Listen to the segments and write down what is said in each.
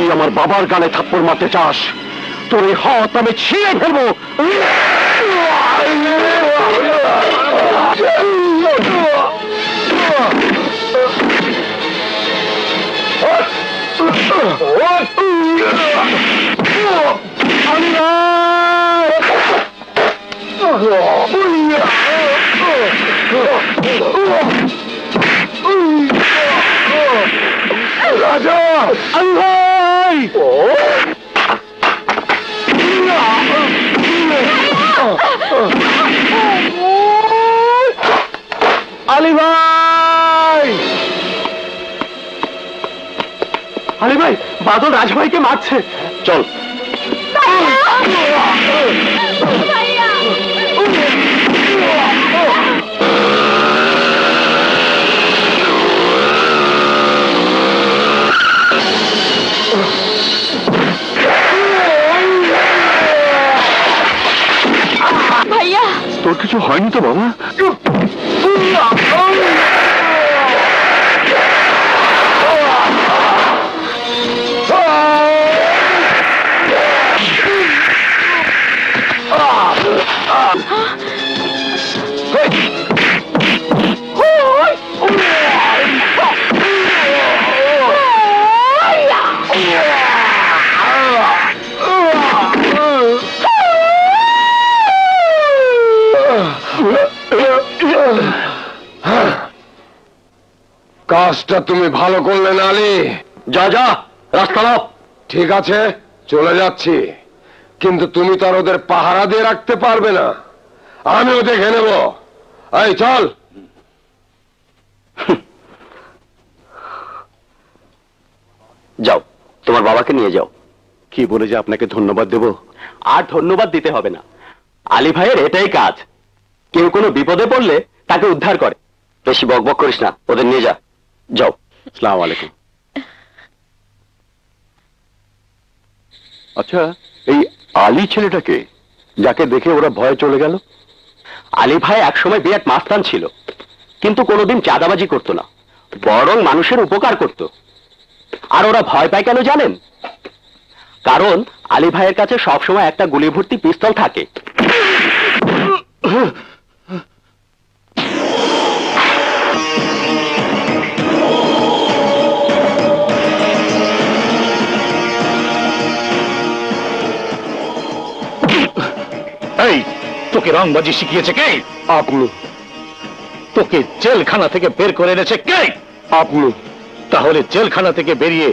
তুই আমার বাবার গালে থাপ্পড় মারতে চাস, তোর এই হাত আমি ছিঁড়ে ফেলবো। রাজা আলী ভাই, আলী ভাই, বাদল রাজভাইকে মারছে। চল। ভাইয়া, তোর কিছু হয়নি তো বাবা? কাজটা তুমি ভালো করলে না আলী। যা যা, রাস্তা লাভ। ঠিক আছে, চলে যাচ্ছি, কিন্তু তুমি তো আর ওদের পাহারা দিয়ে রাখতে পারবে না, আমিও দেখে নেব। এই চল। যাও, তোমার বাবাকে নিয়ে যাও। কি বলে যে আপনাকে ধন্যবাদ দেব? আর ধন্যবাদ দিতে হবে না, আলী ভাইয়ের এটাই কাজ, কেউ কোনো বিপদে পড়লে তাকে উদ্ধার করে। বেশি বকবক করিস না, ওদের নিয়ে যা। যাও। আসসালামু আলাইকুম। আচ্ছা, এই আলী ছেলেটাকে, যাকে দেখে ওরা ভয়ে চলে গেল? আলী ভাই একসময় বিরাট মাস্তান ছিল, কিন্তু কোনোদিন চাঁদাবাজি করতো না, বরং মানুষের উপকার করত। আর ওরা ভয় পায় কেন জানেন? কারণ আলী ভাইয়ের কাছে সবসময় একটা গুলি ভর্তি পিস্তল থাকে। এই, তোকে রংবাজি শিখিয়েছে কে? আপনি। তোকে জেলখানা থেকে বের করে এনেছে কে? আপনি। তাহলে জেলখানা থেকে বেরিয়ে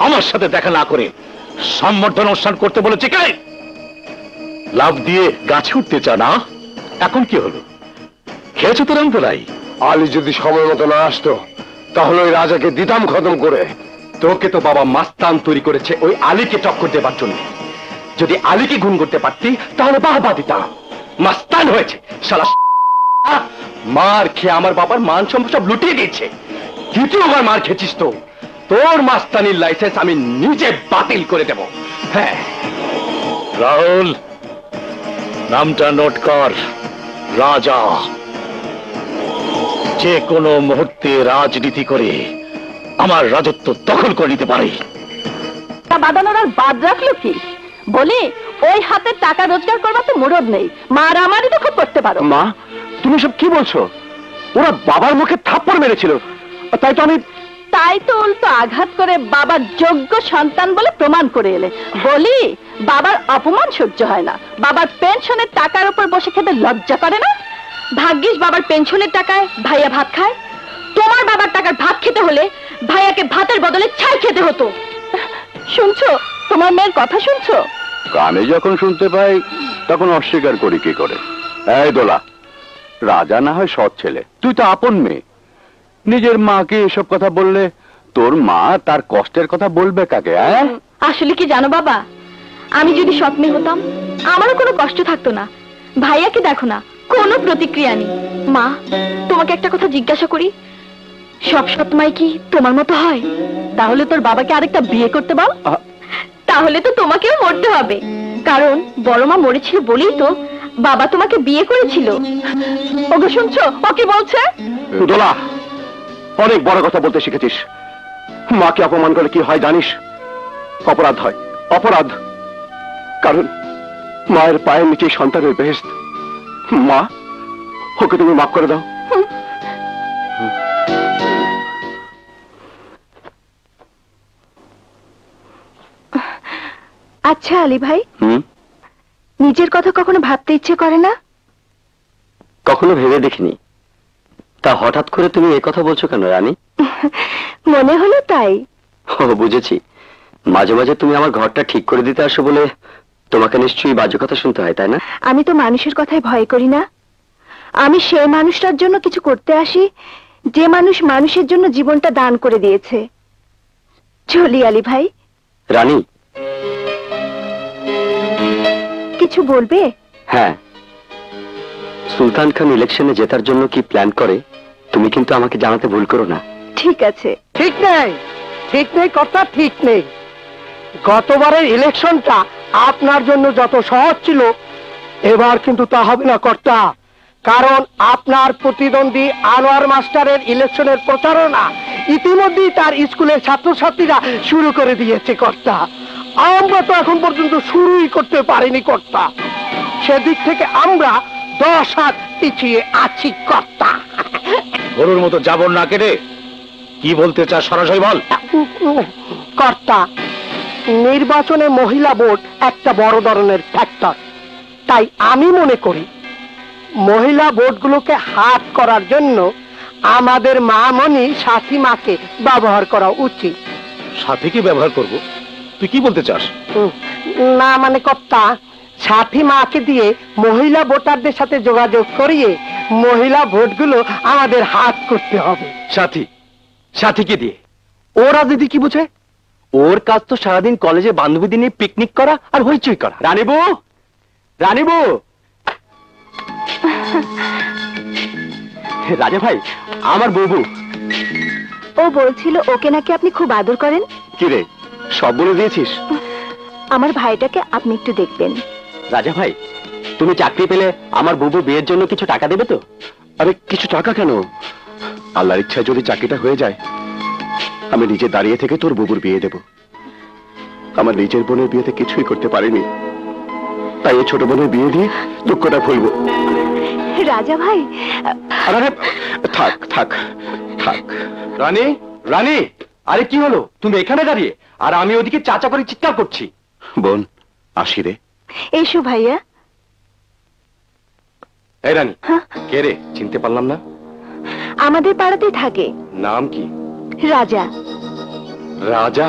আমার সাথে দেখা না করে সম্বর্ধনা অনুষ্ঠান করতে বলেছে কে? লাভ দিয়ে গাছে উঠতে চা না, এখন কি হলো? খেয়েছো তো রংতলাই? আলী যদি সময় মতো না আসতো, তাহলে ওই রাজাকে দিতাম খতম করে। তোকে তো বাবা মাস্তান তৈরি করেছে ওই আলীকে টক্কর দেবার জন্য। যদি আলীকে গুণ করতে পারতি তাহলে বাহবা দিতাম। মাস্তান হয়েছে শালা, মার খেয়ে আমার বাবার মান সম্পদ সব লুটিয়ে দিয়েছে। দ্বিতীয়বার মার খেয়েছিস তো, তোর মাস্তানির লাইসেন্স আমি নিজে বাতিল করে দেব। হ্যাঁ রাহুল, নামটা নোট কর, রাজা। যে কোনো মুহূর্তে রাজনীতি করে আমার রাজত্ব দখল করে নিতে পারে। বাদানোর আর বাদ রাখলো কি? বলি, ওই হাতে টাকা রোজগার করবার তো মুরদ নেই, মারামারি তো খুব করতে পারো। মা, তুমি সব কি বলছো? ওরা বাবার মুখে থাপ্পড় মেরেছিল, তাই তো উল্টো আঘাত করে বাবার যোগ্য সন্তান বলে প্রমাণ করে এলে। বলি, বাবার অপমান সহ্য হয় না, বাবার পেনশনের টাকার উপর বসে খেতে লজ্জা করে না? ভাগ্যিস বাবার পেনশনের টাকায় ভাইয়া ভাত খায়, তোমার বাবার টাকার ভাত খেতে হলে ভাইয়াকে ভাতের বদলে ছাই খেতে হতো। শুনছো, তোমার মেয়ের কথা শুনছো? কানে যখন শুনতে পাই তখন অস্বীকার করি কি করে? এই দোলা, রাজা না হয় সৎ ছেলে, তুই তো আপন মেয়ে। নিজের মাকে এসব কথা বললে তোর মা তার কষ্টের কথা বলবে কাকে? আসলে কি জানো বাবা, আমি যদি সৎ মেয়ে হতাম আমারও কোনো কষ্ট থাকতো না। ভাইয়াকে দেখো না, কোনো প্রতিক্রিয়া নেই। মা, তোমাকে একটা কথা জিজ্ঞাসা করি, সব সৎ মাই কি তোমার মতো হয়? তাহলে তোর বাবাকে আরেকটা বিয়ে করতে বল, তাহলে তো তোমাকেও মরতে হবে। কারণ বড় মা মরেছিল বলেই তো বাবা তোমাকে বিয়ে করেছিল। ওগো শুনছো, ও কি বলছে? দোলা, অনেক বড় কথা বলতে শিখেছিস। মাকে অপমান করে কি হয় জানিস? অপরাধ হয়, অপরাধ। কারণ মায়ের পায়ের নিচে সন্তানের বেহেশত। মা, ওকে তুমি মাফ করে দাও। আচ্ছা আলী ভাই, নিজের কথা কখনো ভাবতে ইচ্ছে করে না? কখনো ভেবে দেখিনি। তা হঠাৎ করে তুমি এ কথা বলছো কেন রানী? মনে হলো তাই। ও বুঝেছি, মাঝে মাঝে তুমি আমার ঘরটা ঠিক করে দিতে আসো বলে তোমাকে নিশ্চয়ই বাজে কথা শুনতে হয়, তাই না? আমি তো মানুষের কথায় ভয় করি না। আমি সেই মানুষটার জন্য কিছু করতে আসি যে মানুষ মানুষের জন্য জীবনটা দান করে দিয়েছে। চলি আলী ভাই। রানী, কিছু বলবে? হ্যাঁ, সুলতান খান ইলেকশনে জেতার জন্য কি প্ল্যান করে তুমি কিন্তু আমাকে জানাতে ভুল করো না। ঠিক আছে। ঠিক নেই, ঠিক নেই কর্তা, ঠিক নেই। গতবারের ইলেকশনটা আপনার জন্য যত সহজ ছিল, এবার কিন্তু তা হবে না কর্তা। কারণ আপনার প্রতিদ্বন্দ্বী আনোয়ার মাস্টারের ইলেকশনের প্রচারণা ইতিমধ্যেই তার স্কুলের ছাত্রছাত্রীরা শুরু করে দিয়েছে কর্তা। আমরা তো এখন পর্যন্ত শুরুই করতে পারিনি কর্তা। সেদিক থেকে আমরা 10 হাত পিছিয়ে আছি কর্তা। গরুর মতো জাবর না কেটে কি বলতে চাস সরাসরি বল। কর্তা, নির্বাচনে মহিলা ভোট একটা বড় ধরনের ফ্যাক্টর। তাই আমি মনে করি মহিলা ভোটগুলোকে হাত করার জন্য আমাদের মামনি সাথী মাকে ব্যবহার করা উচিত। সাথীকে ব্যবহার করব? তুই কি বলতে চাস? না মানে কর্তা, সাথী মাকে দিয়ে মহিলা ভোটারদের সাথে যোগাযোগ করিয়ে মহিলা ভোটগুলো আমাদের হাত করতে হবে। সাথী? সাথীকে দিয়ে? ওরা দিদি কি বুঝে? ওর কাজ তো সারাদিন কলেজে বান্ধবীদের নিয়ে পিকনিক করা আর হইচই করা। রানীবু, রানীবু। রাজা ভাই, আমার বউ। ও বলছিল ওকে নাকি আপনি খুব আদর করেন। কি রে, সব বলে দিয়েছিস? আমার ভাইটাকে আপনি একটু দেখবেন। রাজা ভাই, তুমি চাকরি পেলে আমার বুবু বিয়ের জন্য কিছু টাকা দেবে তো? আরে কিছু টাকা কেন, আল্লাহর ইচ্ছায় যদি চাকরিটা হয়ে যায় আমি নিজে দাঁড়িয়ে থেকে তোর বুবুর বিয়ে দেব। আমার নিজের বোনের বিয়েতে কিছুই করতে পারিনি, তাই এই ছোট বোনের বিয়ে দিয়ে দুঃখটা ভুলবো। রাজা ভাই। আরে থাক থাক থাক। রানী, রানী, আরে কি হলো? তুমি এখানে দাঁড়িয়ে আর আমি ওদিকে চাচা করে চিৎকার করছি। বোন, আসি রে। এসো ভাইয়া। এই রানী, কে রে? চিনতে পারলাম না। আমাদের পাড়াতেই থাকে। নাম কি? রাজা। রাজা?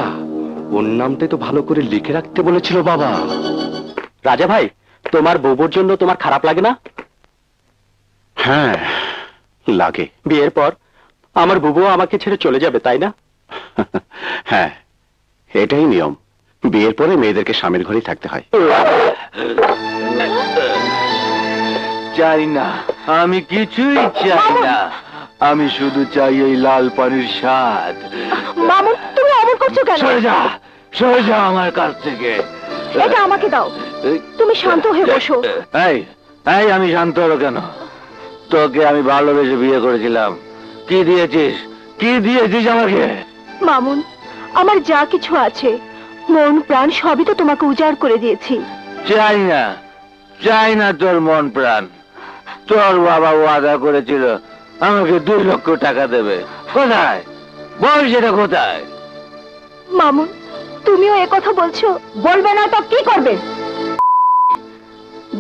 ওর নামটাই তো ভালো করে লিখে রাখতে বলেছিল বাবা। রাজা ভাই, তোমার বউর জন্য তোমার খারাপ লাগে না? হ্যাঁ লাগে। বিয়ের পর আমার বুবু আমাকে ছেড়ে চলে যাবে, তাই না? হ্যাঁ, এটাই নিয়ম। বিয়ের পরে মেয়েদেরকে স্বামীর ঘরেই থাকতে হয়। চাই না, আমি কিছুই চাই না। আমি শুধু চাই এই লাল পানির স্বাদ। মামুন, তুমি অমন করছো কেন? সরে যা, সরে যা আমার কাছ থেকে। এটা আমাকে দাও। তুমি শান্ত হয়ে বসো। এই, এই, আমি শান্ত হলো কেন? তোকে আমি ভালোবেসে বিয়ে করেছিলাম। কি দিয়েছিস? কি দিয়েছিস আমাকে? মামুন, আমার যা কিছু আছে মন প্রাণ সবই তো তোমাকে উজাড় করে দিয়েছি। চাই না, চাই না তোর মন প্রাণ। তোর বাবা ওয়াদা করেছিল আমাকে 2 লক্ষ টাকা দেবে। কোথায়? বল সেটা কোথায়? মামুন, তুমিও এ কথা বলছো? বলবে না তো কি করবে?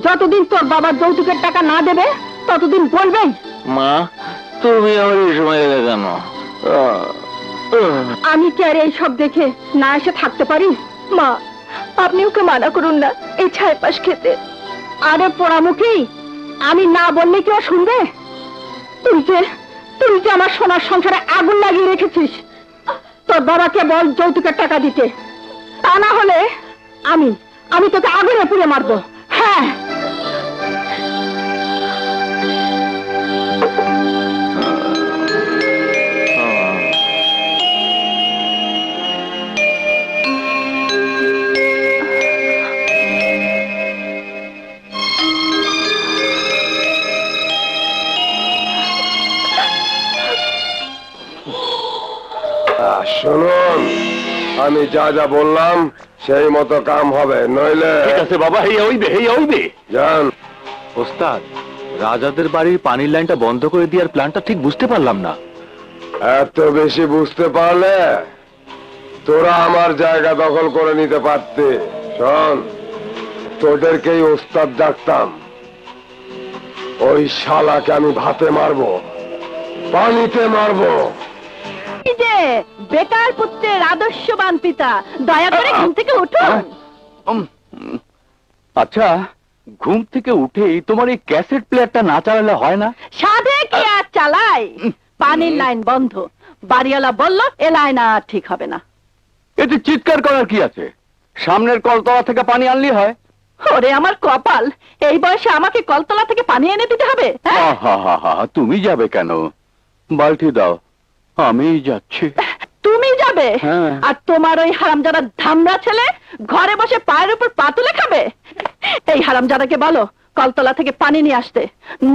যতদিন তোর বাবার যৌতুকের টাকা না দেবে ততদিন বলবেই। মা, তুমি আমার এই সময় এলে কেন? আমি কি আর এইসব দেখে না এসে থাকতে পারি? মা, আপনি ওকে মানা করুন না এই ছাই পাশ খেতে। আরে পোড়ামুখী, আমি না বললে কি ও শুনবে? তুই যে আমার সোনার সংসারে আগুন লাগিয়ে রেখেছিস। তোর বাবাকে বল যৌতুকের টাকা দিতে, তা না হলে আমি তোকে আগুনে পুড়ে মারবো। হ্যাঁ। শুনুন, আমি যা যা বললাম সেই মতো কাম হবে, নইলে ঠিক আছে বাবা, হেই হইবে। যান। ওস্তাদ, রাজাদের বাড়ির পানির লাইনটা বন্ধ করে দেওয়ার প্ল্যানটা ঠিক বুঝতে পারলাম না। এত বেশি বুঝতে পারলে তোরা আমার জায়গা দখল করে নিতে পারতে। শোন, তোদেরকেই ওস্তাদ ডাকতাম, ওই শালাকে আমি ভাতে মারবো, পানিতে মারবো। এই যে বেকার পুত্রের আদর্শবান পিতা, দয়া করে ঘুম থেকে উঠুন। আচ্ছা, ঘুম থেকে উঠেই তোমার এই ক্যাসেট প্লেয়ারটা না চালালে হয় না? সাধে কি আর চালাই, পানির লাইন বন্ধ, বাড়িওয়ালা বলল এ লাইন আর ঠিক হবে না। এতে চিৎকার করার কি আছে? সামনের কলতলা থেকে পানি আনলি হয়। ওরে আমার কপাল, এই বয়সে আমাকে কলতলা থেকে পানি এনে দিতে হবে? হ্যাঁ? আহা, তুমি যাবে কেন? বালতি দাও, আমি যাচ্ছি। তুমি যাবে? হ্যাঁ। আর তোমার ওই হারামজাদা ধামড়া ছেলে ঘরে বসে পায়ের উপর পা তুলে খাবে? এই হারামজাদাকে বলো কলতলা থেকে পানি নিয়ে আসতে,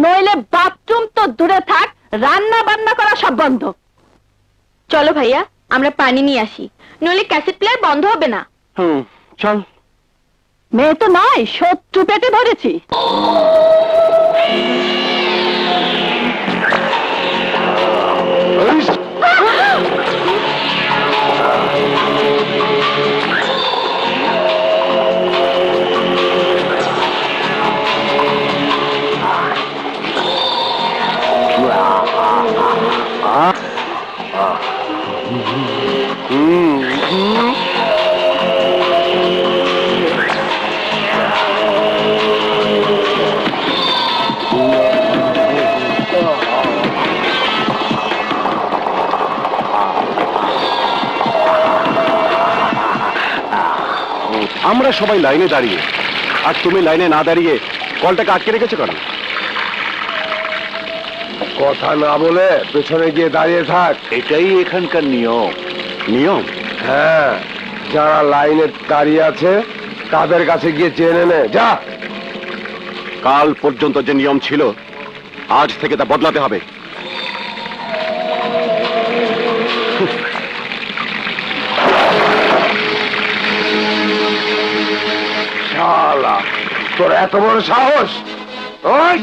নইলে বাথরুম তো দূরে থাক, রান্না বান্না করা সব বন্ধ। চলো ভাইয়া, আমরা পানি নিয়ে আসি, নইলে ক্যাসেট প্লেয়ার বন্ধ হবে না। চল। মেয়ে তো নয়, শত্রু পেটে ধরেছি। আমরা সবাই লাইনে দাঁড়িয়ে, আর তুমি লাইনে না দাঁড়িয়ে কলটাকে আটকে রেখেছো কেন? কথা না বলে পেছনে গিয়ে দাঁড়িয়ে থাক, এটাই এখানকার নিয়ম। নিয়ম? হ্যাঁ, যারা লাইনে দাঁড়িয়ে আছে তাদের কাছে গিয়ে জেনে নে। যা। কাল পর্যন্ত যে নিয়ম ছিল, আজ থেকে তা বদলাতে হবে। শালা, তোর এত বড় সাহস! ওই!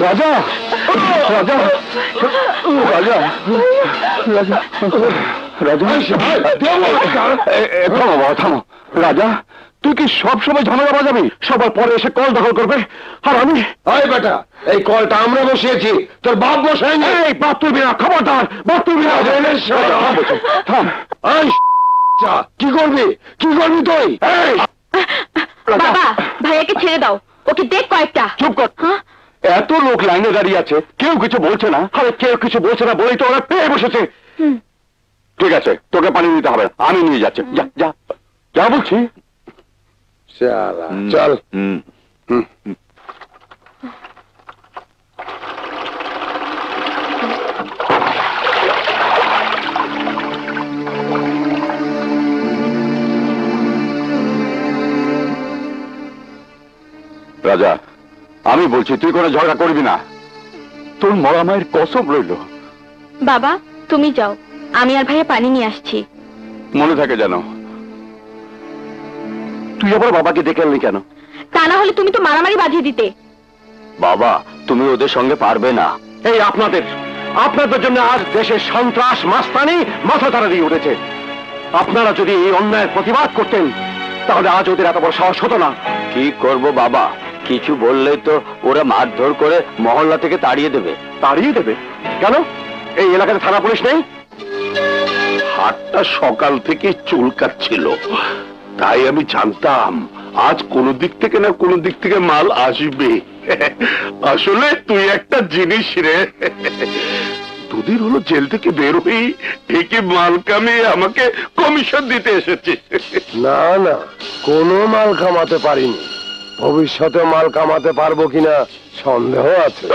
রাজা, রাজা, রাজা, রাজা, রাজা, থামো বাবা, থামো। রাজা, তুই কি সব সময় ঝামেলা বাজাবি? সবার পরে এসে কল দখল করবে, আর আমি? আয় বেটা, এই কলটা আমরা বসিয়েছি, তোর বাপ বসায়নি। এই বাপ তুলবি না, খবরদার, বাপ তুলবি না। থাম। কি করবি, কি করবি তুই? বাবা, ভাইয়াকে ছেড়ে দাও, ওকে দেখ কয়েকটা। চুপ কর। এত লোক লাইনে দাঁড়িয়ে আছে, কেউ কিছু বলছে না। আরে কেউ কিছু বলছে না বলেই তো ওরা পেয়ে বসেছে। ঠিক আছে, তোকে পানি নিতে হবে না, আমি নিয়ে যাচ্ছি। যা যা যা বলছি। চল। রাজা, আমি বলছি তুই কোনো ঝগড়া করবি না। তোর মরা মায়ের কসম রইল। বাবা, তুমি যাও, আমি আর ভাইয়া পানি নিয়ে আসছি। মনে থাকে যেন। তুই আবার বাবাকে ডেকে আনলি কেন? তা না হলে তুমি তো মারামারি বাজিয়ে দিতে। বাবা, তুমি ওদের সঙ্গে পারবে না। এই আপনাদের জন্য আজ দেশের সন্ত্রাস মাস্তানি মাথা তারা দিয়ে উঠেছে। আপনারা যদি এই অন্যায়ের প্রতিবাদ করতেন, তাহলে আজ ওদের এত বড় সাহস হতো না। কি করব বাবা, কিছু বললেই তো ওরা মারধর করে মহল্লা থেকে তাড়িয়ে দেবে। তাড়িয়ে দেবে কেন? এই এলাকাতে থানা পুলিশ নেই? হাতটা সকাল থেকে চুলকাচ্ছিল, তাই আমি জানতাম আজ কোন দিক থেকে না কোন দিক থেকে মাল আসবে। আসলে তুই একটা জিনিস রে, দুদিন হলো জেল থেকে বের হই ঠিকই মাল কামিয়ে আমাকে কমিশন দিতে এসেছিস। না না, কোনো মাল কামাতে পারিনি, ভবিষ্যতে মাল কামাতে পারবো কিনা সন্দেহ আছে।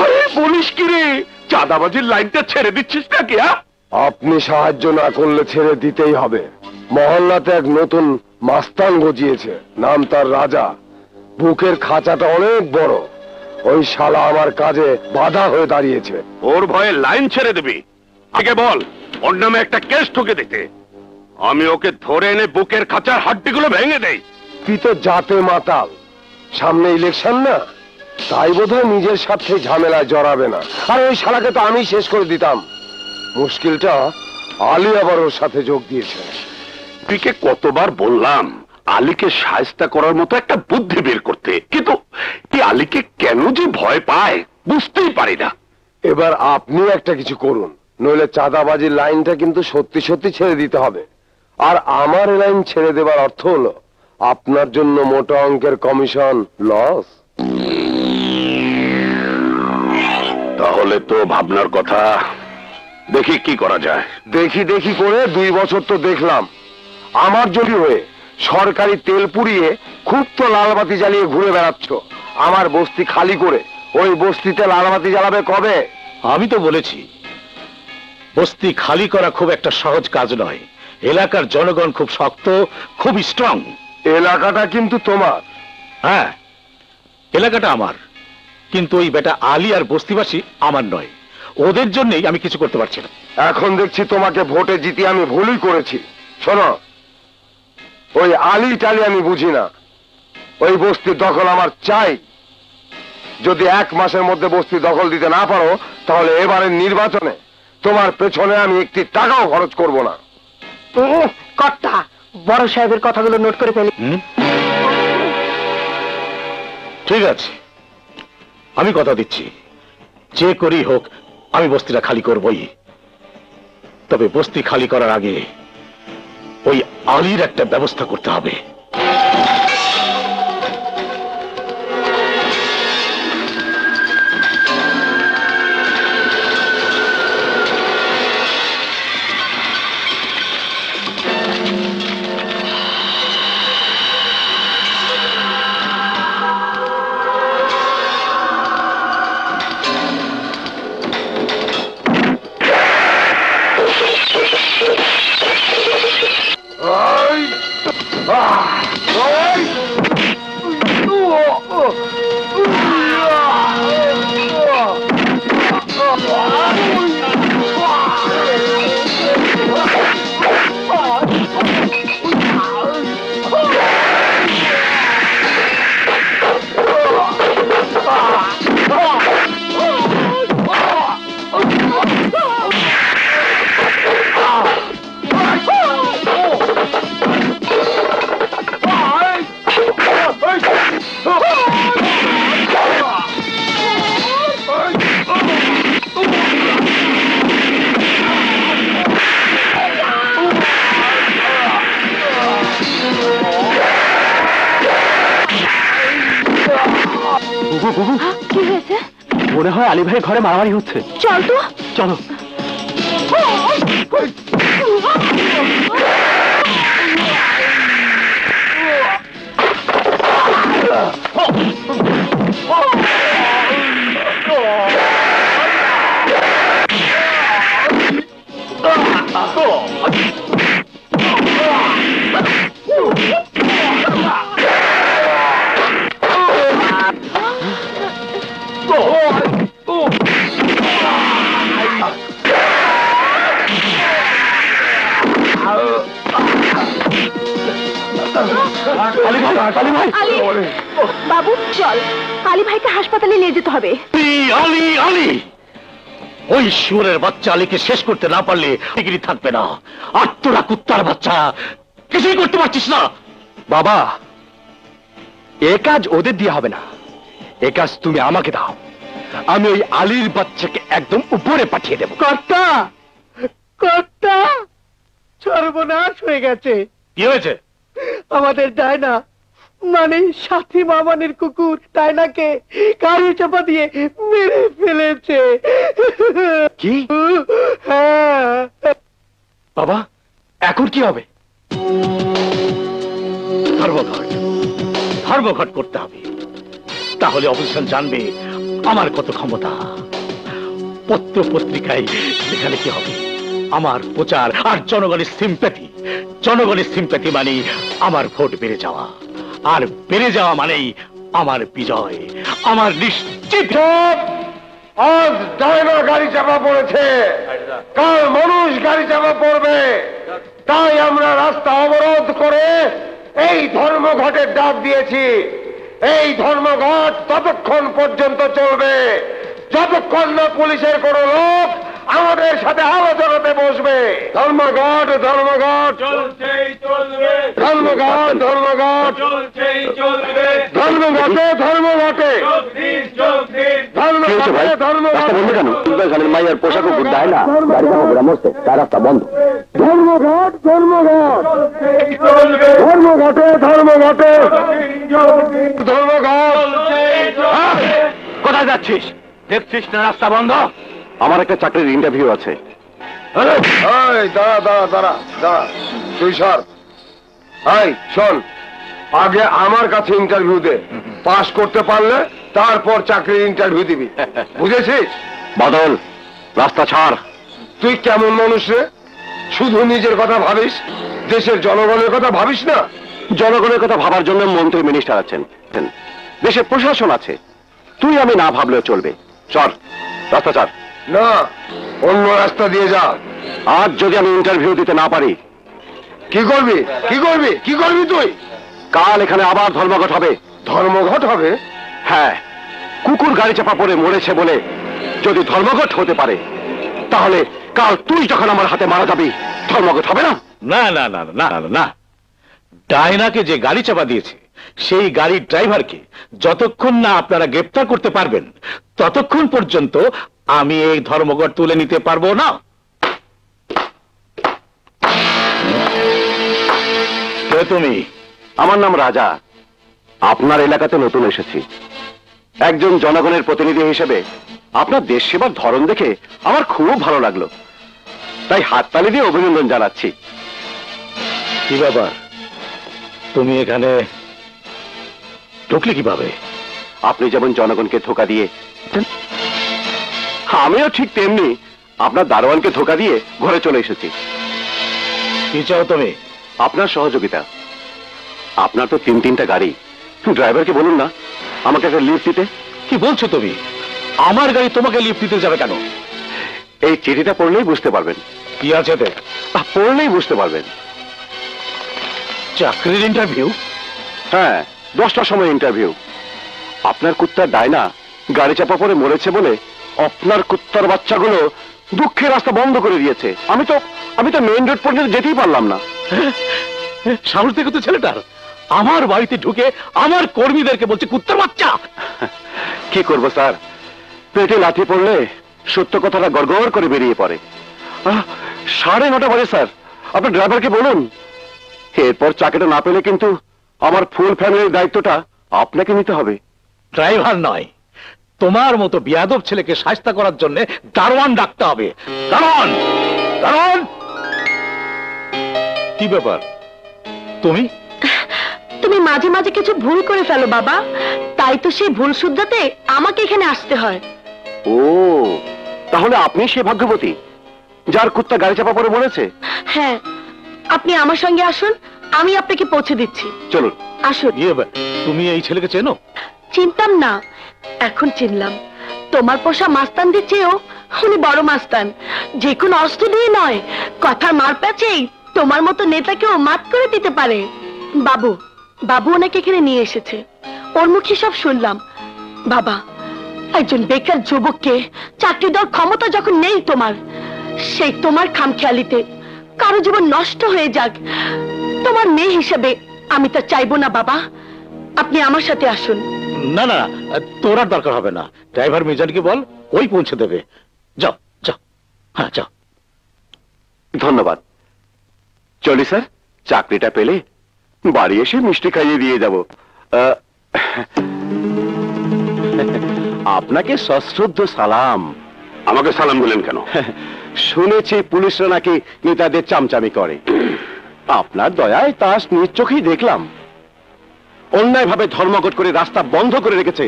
আরে বলিস কি রে, চাঁদাবাজির লাইনটা ছেড়ে দিচ্ছিস নাকি? আপনি সাহায্য না করলে ছেড়ে দিতেই হবে। মহল্লাতে এক নতুন মাস্তান গজিয়েছে, নাম তার রাজা। বুকের খাঁচাটা অনেক বড়। ওই শালা আমার কাজে বাধা হয়ে দাঁড়িয়েছে। ওর ভয়ে লাইন ছেড়ে দিবি? আগে বল, ওর নামে একটা কেস ঠুকে দিতে। আমি ওকে ধরে এনে বুকের খাঁচার হাড্ডিগুলো ভেঙে দেই। তুই তো জাতে মাতাল, সামনে ইলেকশন না, তাই বোধহয় নিজের সাথে ঝামেলায় জড়াবে না। আর ওই শালাকে তো আমি শেষ করে দিতাম। মুশকিলটা আলী আবার ওর সাথে যোগ দিয়েছে। তুইকে কতবার বললাম আলীকে শায়েস্তা করার মতো একটা বুদ্ধি বের করতে, কিন্তু এই আলীকে কেন যে ভয় পায় বুঝতেই পারি না। এবার আপনি একটা কিছু করুন, নইলে চাঁদাবাজির লাইনটা কিন্তু সত্যি সত্যি ছেড়ে দিতে হবে। আর আমার এই লাইন ছেড়ে দেবার অর্থ হলো আপনার জন্য মোটা অঙ্কের কমিশন লস। তাহলে তো ভাবনার কথা, দেখি কি করা যায়। দেখি দেখি করে 2 বছর তো দেখলাম। আমার জড়ি হয়ে সরকারি তেল পুড়িয়ে খুব তো লালবাতি জ্বালিয়ে ঘুরে বেড়াচ্ছ। আমার বস্তি খালি করে ওই বস্তিতে লালবাতি জ্বালাবে কবে? আমি তো বলেছি বস্তি খালি করা খুব একটা সহজ কাজ নয়। এলাকার জনগণ খুব শক্ত, খুব স্ট্রং। এলাকাটা কিন্তু তোমার। হ্যাঁ, এলাকাটা আমার, কিন্তু ওই বেটা আলী আর বস্তিবাসী আমার নয়। ওদের জন্যই আমি কিছু করতে পারছি না। এখন দেখছি তোমাকে ভোটে জিতিয়ে আমি ভুলই করেছি। শোনো, ওই আলী টালি আমি বুঝি না। ওই বস্তির দখল আমার চাই। যদি 1 মাসের মধ্যে বস্তি দখল দিতে না পারো, তাহলে এবারের নির্বাচনে তোমার পেছনে আমি একটি টাকাও খরচ করব না। কর্তা, বড় সাহেবের কথাগুলো নোট করে ফেলি। ঠিক আছে, আমি কথা দিচ্ছি, যে করি হোক আমি বস্তিটা খালি করবই। তবে বস্তি খালি করার আগে ওই আলীর একটা ব্যবস্থা করতে হবে। কি হয়েছে? মনে হয় আলী ভাই ঘরে মারামারি হচ্ছে। চল তো। চলো। বাবু চল, আলী ভাইকে হাসপাতালে নিয়ে যেতে হবে। আলী আলী, ওই শুয়োরের বাচ্চা আলীকে শেষ করতে না পারলে ডিগ্রি থাকবে না। আর তোরা কুত্তার বাচ্চা কিছুই করতে পারছিস না। বাবা, এ কাজ ওদের দিয়ে হবে না, এ কাজ তুমি আমাকে দাও। আমি ওই আলীর বাচ্চাকে একদম উপরে পাঠিয়ে দেব। কর্তা, কর্তা, সর্বনাশ হয়ে গেছে। কি হয়েছে? আমাদের ডায়না মানে সাথী মামানের কুকুর ডায়নাকে গাড়ি চাপা দিয়ে মেরে ফেলেছে। কি? হ্যাঁ। বাবা এখন কি হবে? ধর্মঘট, ধর্মঘট করতে হবে। তাহলে অপোজিশন জানবে আমার কত ক্ষমতা। পত্র পত্রিকায় এখানে কি হবে? আমার প্রচার আর জনগণের সিম্প্যাথি। জনগণের সিম্প্যাথি মানে আমার ভোট বেড়ে যাওয়া, আর বেড়ে যাওয়া মানেই আমার বিজয়, আমার নিশ্চিত। আজ ডায়না গাড়ি চাপা পড়েছে, কাল মানুষ গাড়ি চাপা পড়বে। তাই আমরা রাস্তা অবরোধ করে এই ধর্মঘটের ডাক দিয়েছি। এই ধর্মঘট ততক্ষণ পর্যন্ত চলবে যতক্ষণ না পুলিশের কোনো লোক আমাদের সাথে আলোচনাতে বসবে। ধর্মঘট ধর্মঘট চলছেই চলবে, ধর্মঘট ধর্মঘট চলছেই চলবে, ধর্মঘটে ধর্মঘটে ধর্মঘটে ধর্মঘট মাইয়ার পোশাক ডায় না, গাড়ি চাপা মরছে, তার রাস্তা বন্ধ। ধর্মঘট ধর্মঘট চলবে, ধর্মঘটে ধর্মঘটে ধর্মঘট। কোথায় যাচ্ছিস? দেখছিস না রাস্তা বন্ধ? আমার একটা চাকরির ইন্টারভিউ আছে। এই দাঁড়া দাঁড়া দাঁড়া দাঁড়া, তুই সর। এই শোন, আগে আমার কাছে ইন্টারভিউ দে, পাস করতে পারলে তারপর চাকরির ইন্টারভিউ দিবি, বুঝেছিস? বাদল, রাস্তা ছাড়। তুই কেমন মানুষ রে? শুধু নিজের কথা ভাবিস, দেশের জনগণের কথা ভাবিস না। জনগণের কথা ভাবার জন্য মন্ত্রী মিনিস্টার আছেন, দেশের প্রশাসন আছে। তুই আমি না ভাবলেও চলবে। চল, রাস্তা ছাড়। না, অন্য রাস্তা দিয়ে যা। আজ যদি আমি ইন্টারভিউ দিতে না পারি, কি করবি? কি করবি? কি করবি তুই? কাল এখানে আবার ধর্মঘট হবে। ধর্মঘট হবে? হ্যাঁ, কুকুর গাড়ি চাপা পড়ে মরেছে বলে যদি ধর্মঘট হতে পারে, তাহলে কাল তুই যখন আমার হাতে মারা যাবি, ধর্মঘট হবে না? না না না না না না, ডায়নাকে যে গাড়ি চাপা দিয়েছে সেই গাড়ির ড্রাইভারকে যতক্ষণ না আপনারা গ্রেপ্তার করতে পারবেন, ততক্ষণ পর্যন্ত আমি এই ধর্মঘট তুলে নিতে পারবো না। কে তুমি? আমার নাম রাজা। আপনার এলাকাতে নতুন এসেছি। একজন জনগণের প্রতিনিধি হিসেবে আপনার দেশ সেবার ধরন দেখে আমার খুব ভালো লাগলো, তাই হাততালি দিয়ে অভিনন্দন জানাচ্ছি। কি ব্যাপার, তুমি এখানে ঢুকলে কিভাবে? আপনি যেমন জনগণকে ধোঁকা দিয়ে, আমিও ঠিক তেমনি আপনার দারোয়ানকে ধোঁকা দিয়ে ঘরে চলে এসেছি। কি চাও তুমি? আপনার সহযোগিতা। আপনার তো তিনটা গাড়ি, ড্রাইভারকে বলুন না আমাকে একটা লিফট দিতে। কি বলছো তুমি? আমার গাড়ি তোমাকে লিফট দিতে যাবে কেন? এই চিঠিটা পড়লেই বুঝতে পারবেন। কি আছে এতে? পড়লেই বুঝতে পারবেন। চাকরির ইন্টারভিউ? হ্যাঁ, 10টার সময় ইন্টারভিউ। আপনার কুত্তা ডায়না গাড়ি চাপা পড়ে মরেছে বলে আপনার কুত্তার বাচ্চাগুলো দুঃখের রাস্তা বন্ধ করে দিয়েছে। আমি তো মেইন রোড পর্যন্ত যেতেই পারলাম না। সাহস দেখো তো ছেলেটার, আমার বাড়িতে ঢুকে আমার কর্মীদেরকে বলছে কুত্তার বাচ্চা। কি করব স্যার, পেটে লাথি পড়লে সত্য কথাটা গড়গড় করে বেরিয়ে পড়ে। 9:30 বাজে স্যার, আপনার ড্রাইভারকে বলুন। এরপর চাকরিটা না পেলে কিন্তু আমার ফুল ফ্যামিলির দায়িত্বটা আপনাকে নিতে হবে। ড্রাইভার নয়, তোমার মতো বিয়াদব ছেলেকে শায়েস্তা করার জন্য দারোয়ান ডাকতে হবে। দারোয়ান, দারোয়ান। কি ব্যাপার, তুমি তুমি মাঝে মাঝে কিছু ভুল করে ফেলো বাবা, তাই তো সেই ভুল শুধরাতে আমাকে এখানে আসতে হয়। ও, তাহলে আপনি সে ভাগ্যবতী যার কুত্তা গাড়ি চাপা পড়ে মরেছে? হ্যাঁ, আপনি আমার সঙ্গে আসুন, আমি আপনাকে পৌঁছে দিচ্ছি। চলুন। আসুন। তুমি এই ছেলেকে চেনো? চিনতাম না, এখন চিনলাম। তোমার পোষা মাস্তানদের চেয়েও উনি বড় মাস্তান। যে কোনো অস্ত্র দিয়ে নয়, কথার মার প্যাচেই তোমার মতো নেতাকেও মাত করে দিতে পারে। বাবু বাবু ওনাকে এখানে নিয়ে এসেছে, ওর মুখে সব শুনলাম। বাবা, একজন বেকার যুবককে চাকরি দেওয়ার ক্ষমতা যখন নেই তোমার, সেই তোমার খামখেয়ালিতে কারো জীবন নষ্ট হয়ে যাক, তোমার মেয়ে হিসেবে আমি তা চাইবো না। বাবা, আপনি আমার সাথে আসুন। না না, তোর আর দরকার হবে না। ড্রাইভার মিজানকে বল, ওই পৌঁছে দেবে। যাও যাও। হ্যাঁ যাও। ধন্যবাদ। চলি স্যার, চাকরিটা পেলে বাড়ি এসে মিষ্টি খাইয়ে দিয়ে যাব। আপনাকে সশ্রদ্ধ সালাম। আমাকে সালাম বলেন কেন? শুনেছি পুলিশরা নাকি নেতাদের চামচামি করে। আপনার দয়ায় তা নিজ চোখেই দেখলাম। অন্যায়ভাবে ধর্মঘট করে রাস্তা বন্ধ করে রেখেছে,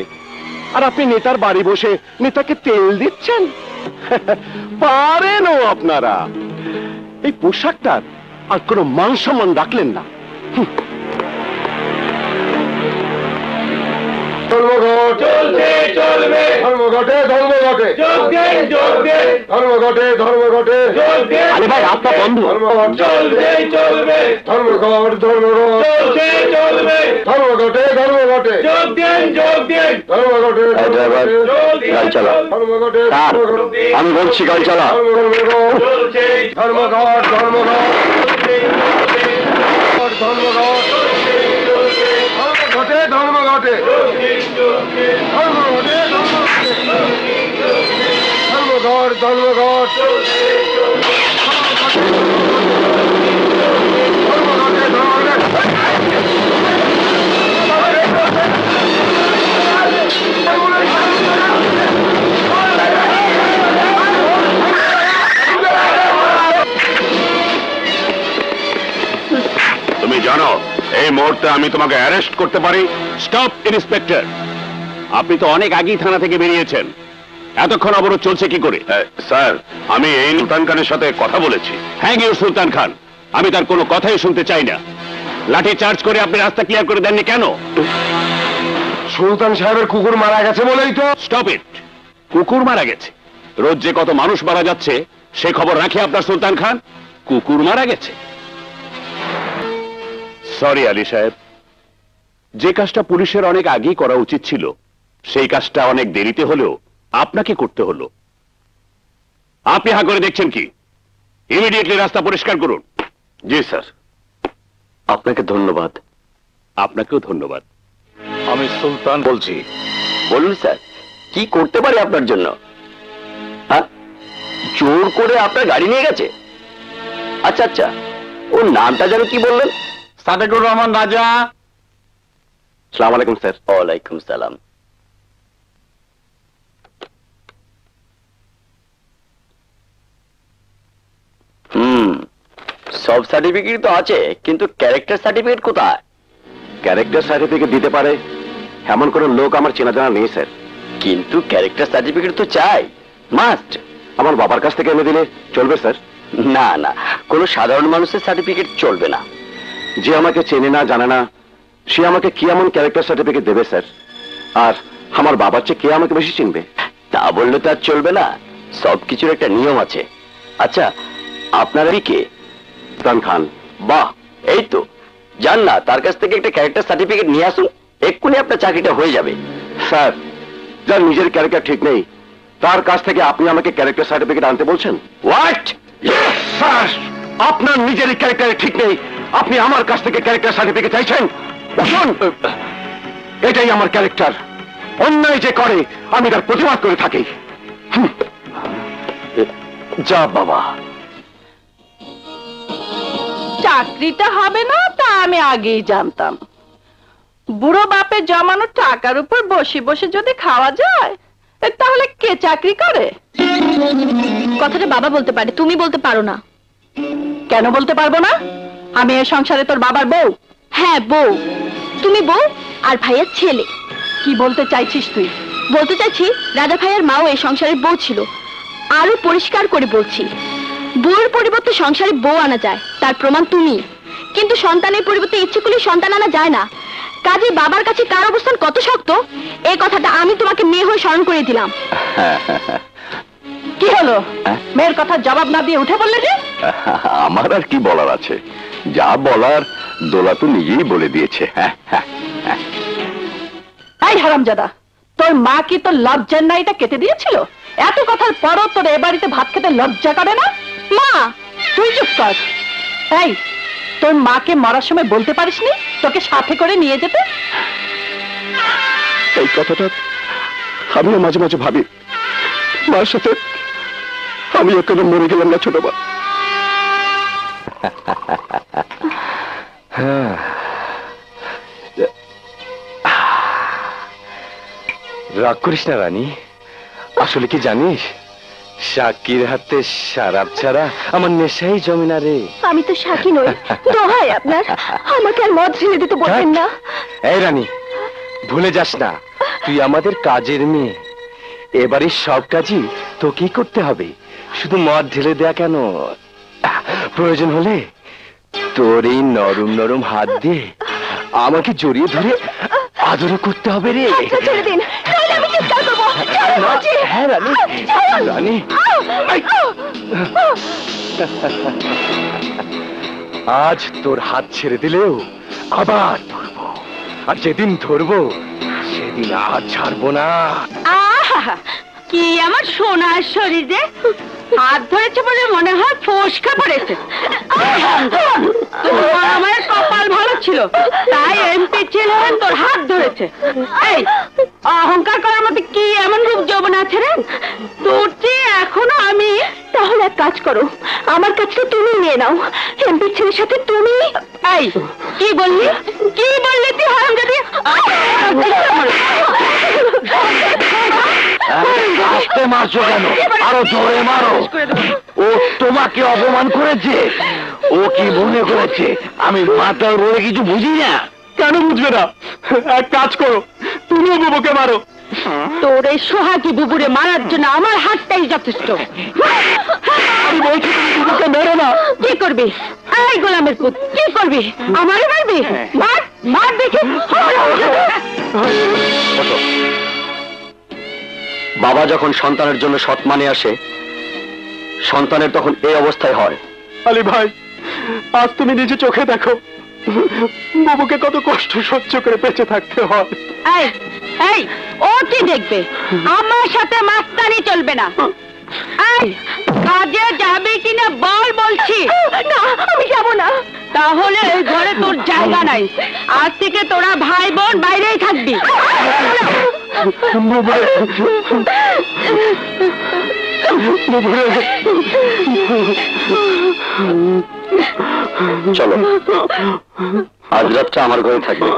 আর আপনি নেতার বাড়ি বসে নেতাকে তেল দিচ্ছেন। পারেনও আপনারা। এই পোশাকটার আর কোনো মান সম্মান রাখলেন না। ধর্মঘট চলবে চলবে, ধর্মঘটে ধর্মঘটে, ধর্মঘটে ধর্মঘটে। আরে ভাই রাস্তা বন্ধ। ধর্মঘট চলবে চলবে, ধর্মঘট ধর্মঘট চলবে চলবে, ধর্মঘটে ধর্মঘটে। ধর্মঘটে গাড়ি চালা। ধর্মঘটে আমি বলছি গাড়ি চালা। ধর্মঘট ধর্মঘট ধর্মঘট ধর্মঘটে ধর্মঘটে, ধর্মঘটে ধর্মঘট ধর্মঘট তুমি জানো এই মুহূর্তে আমি তোমাকে অ্যারেস্ট করতে পারি? স্টপ ইন্সপেক্টর, আপনি তো অনেক আগেই থানা থেকে বেরিয়েছেন, এতক্ষণ অবরোধ চলছে কি করে? স্যার, আমি এই সুলতান খানের সাথে কথা বলেছি। হ্যাঁ গিয়ে সুলতান খান, আমি তার কোনো কথাই শুনতে চাই না। লাঠি চার্জ করে আপনি রাস্তা ক্লিয়ার করে দেননি কেন? সুলতান সাহেবের কুকুর মারা গেছে বলেই তো। Stop it. কুকুর মারা গেছে? রোজ যে কত মানুষ মারা যাচ্ছে সে খবর রাখে আপনার সুলতান খান? কুকুর মারা গেছে? সরি আলী সাহেব, যে কাজটা পুলিশের অনেক আগেই করা উচিত ছিল সেই কাজটা অনেক দেরিতে হলেও আপনাকে করতে হলো। আপনি হা করে দেখছেন কি? ইমিডিয়েটলি রাস্তা পরিষ্কার করুন। জি স্যার। আপনাকে ধন্যবাদ। আপনাকেও ধন্যবাদ। আমি সুলতান বলছি। বলুন স্যার, কি করতে পারি আপনার জন্য? হ্যাঁ, জোর করে আপনার গাড়ি নিয়ে গেছে? আচ্ছা আচ্ছা, ওর নামটা যেন কি বললেন? সাদেকুর রহমান রাজা। আসসালামু আলাইকুম স্যার। ওয়ালাইকুম সালাম। সব সার্টিফিকেট তো আছে, কিন্তু ক্যারেক্টার সার্টিফিকেট কোথায়? ক্যারেক্টার সার্টিফিকেট দিতে পারে এমন কোন লোক আমার চেনা জানা নেই স্যার। কিন্তু ক্যারেক্টার সার্টিফিকেট তো চাই, মাস্ট। আমার বাবার কাছ থেকে এনে দিলে চলবে স্যার? না না, কোনো সাধারণ মানুষের সার্টিফিকেট চলবে না। যে আমাকে চেনে না জানে না সে আমাকে কি এমন ক্যারেক্টার সার্টিফিকেট দেবে স্যার? আর আমার বাবার চেয়ে কে আমাকে বেশি চিনবে? তা বললে তো আর চলবে না, সবকিছুর একটা নিয়ম আছে। আচ্ছা, আপনারা কে? সুলতান খান। বাহ, এই তো, যান না তার কাছ থেকে একটা ক্যারেক্টার সার্টিফিকেট নিয়ে আসুন, এক্ষুনি আপনার চাকরিটা হয়ে যাবে। স্যার, যার নিজের ক্যারেক্টার ঠিক নেই তার কাছ থেকে আপনি আমাকে ক্যারেক্টার সার্টিফিকেট আনতে বলছেন? হোয়াট? স্যার, আপনার নিজের ক্যারেক্টার ঠিক নেই, আপনি আমার কাছ থেকে ক্যারেক্টার সার্টিফিকেট চাইছেন? এটাই আমার ক্যারেক্টার। অন্যায় যে করে আমি তার প্রতিবাদ করে থাকি। যা বাবা। চাকরিটা হবে না তা আমি আগেই জানতাম। বুড়ো বাপের জমানো টাকার উপর বসে বসে যদি খাওয়া যায় তাহলে কে চাকরি করে? কথাটা বাবা বলতে পারে, তুমি বলতে পারো না। কেন বলতে পারবো না? আমি এ সংসারে তোর বাবার বউ। হ্যাঁ বউ, তুমি বউ আর ভাইয়ের ছেলে। কি বলতে চাইছিস তুই? বলতে চাইছি রাজা ভাইয়ের মাও এই সংসারের বউ ছিল। আরো পরিষ্কার করে বলছি, বউয়ের পরিবর্তে সংসারে বউ আনা যায়, তার প্রমাণ তুমি। কিন্তু সন্তানের পরিবর্তে ইচ্ছে করলে সন্তান আনা যায় না। কাজে বাবার কাছে কার অবস্থান কত শক্ত, এই কথাটা আমি তোমাকে মেয়ে হয়ে স্মরণ করে দিলাম। কি হলো? মেয়ের কথা জবাব না দিয়ে উঠে বললে যে? আমার আর কি বলার আছে, যা বলার দোলা তো নিজেই বলে দিয়েছে। এই হারামজাদা, তোর মা কি তোর লজ্জার নাইটা কেটে দিয়েছিল? এত কথার পরও তোর এ বাড়িতে ভাত খেতে লজ্জা করে না? মা, তুই চুপ কর। এই, তোর মাকে মরার সময় বলতে পারিসনি তোকে সাথে করে নিয়ে যেতে? এই কথাটা আমিও মাঝে মাঝে ভাবি, মার সাথে আমিও কেন মরে গেলাম না ছোট মা। রাগ করিস না রানী, আসলে কি জানিস, সাকির হাতে শরাব ছাড়া আমার নেশাই জমে না রে। আমি তো সাকি নই, দোহাই আপনার, আমাকে আর মদ ঢেলে দিতে বলবেন না। এই রানী, ভুলে যাস না তুই আমাদের কাজের মেয়ে, এবারে সব কাজই তোকেই করতে হবে, শুধু মদ ঢেলে দেয়া কেন, প্রয়োজন হলে তোর এই নরম নরম হাত দিয়ে আমাকে জড়িয়ে ধরে আদরও করতে হবে রে। ছেড়ে দিন, তাহলে আমি চিৎকার করবো। হ্যাঁ রানী, রানী আজ তোর হাত ছেড়ে দিলেও আবার ধরবো, আর যেদিন ধরবো সেদিন আর ছাড়বো না। আহা, কি আমার সোনার শরীরে হাত ধরেছে বলে মনে হয় ফোসকা পড়েছে। আমার কপাল ভালো ছিল, তাই এমপি ছিলেন, তোর হাত ধরেছে। এই অহংকার করার মধ্যে কি এমন রূপ যৌবন আছে রে তোর চেয়ে এখনো আমি। তাহলে এক কাজ করো, আমার কাজটা তুমি নিয়ে নাও, এমপির ছেলের সাথে তুমি। এই কি বললি, কি বললি তুই হারামজাদি? আসতে মারছো কেন, আরো জোরে মারো। ও তোমাকে অপমান করেছে, ও কি মনে করেছে আমি মাতাল বলে কিছু বুঝি না? কেন বুঝবে না? এক কাজ করো, তুমিও বুবুকে মারো। তোর এই সোহাগী বুবুরে মারার জন্য আমার হাতটাই যথেষ্ট। আমি বলছি তুমি বুবুকে মেরো না। কি করবি এই গোলামের পুত, কি করবি? আমারে মারবি? মার মার দেখি। বাবা যখন সন্তানের জন্য সৎ মানে আসে, সন্তানের তখন এই অবস্থায় হয়। আলী ভাই, আজ তুমি নিজে চোখে দেখো বাবুকে কত কষ্ট সহ্য করে বেঁচে থাকতে হয়। এই এই ও কি দেখবে? আমার সাথে মাস্তানি চলবে না। এই কাজে যাবে কিনা বল বলছি। না, আমি যাব না। তাহলে এই ঘরে তোর জায়গা নাই, আজ থেকে তোরা ভাই বোন বাইরেই থাকবি। চলো, আজ রাতটা আমার ঘরে থাকবে।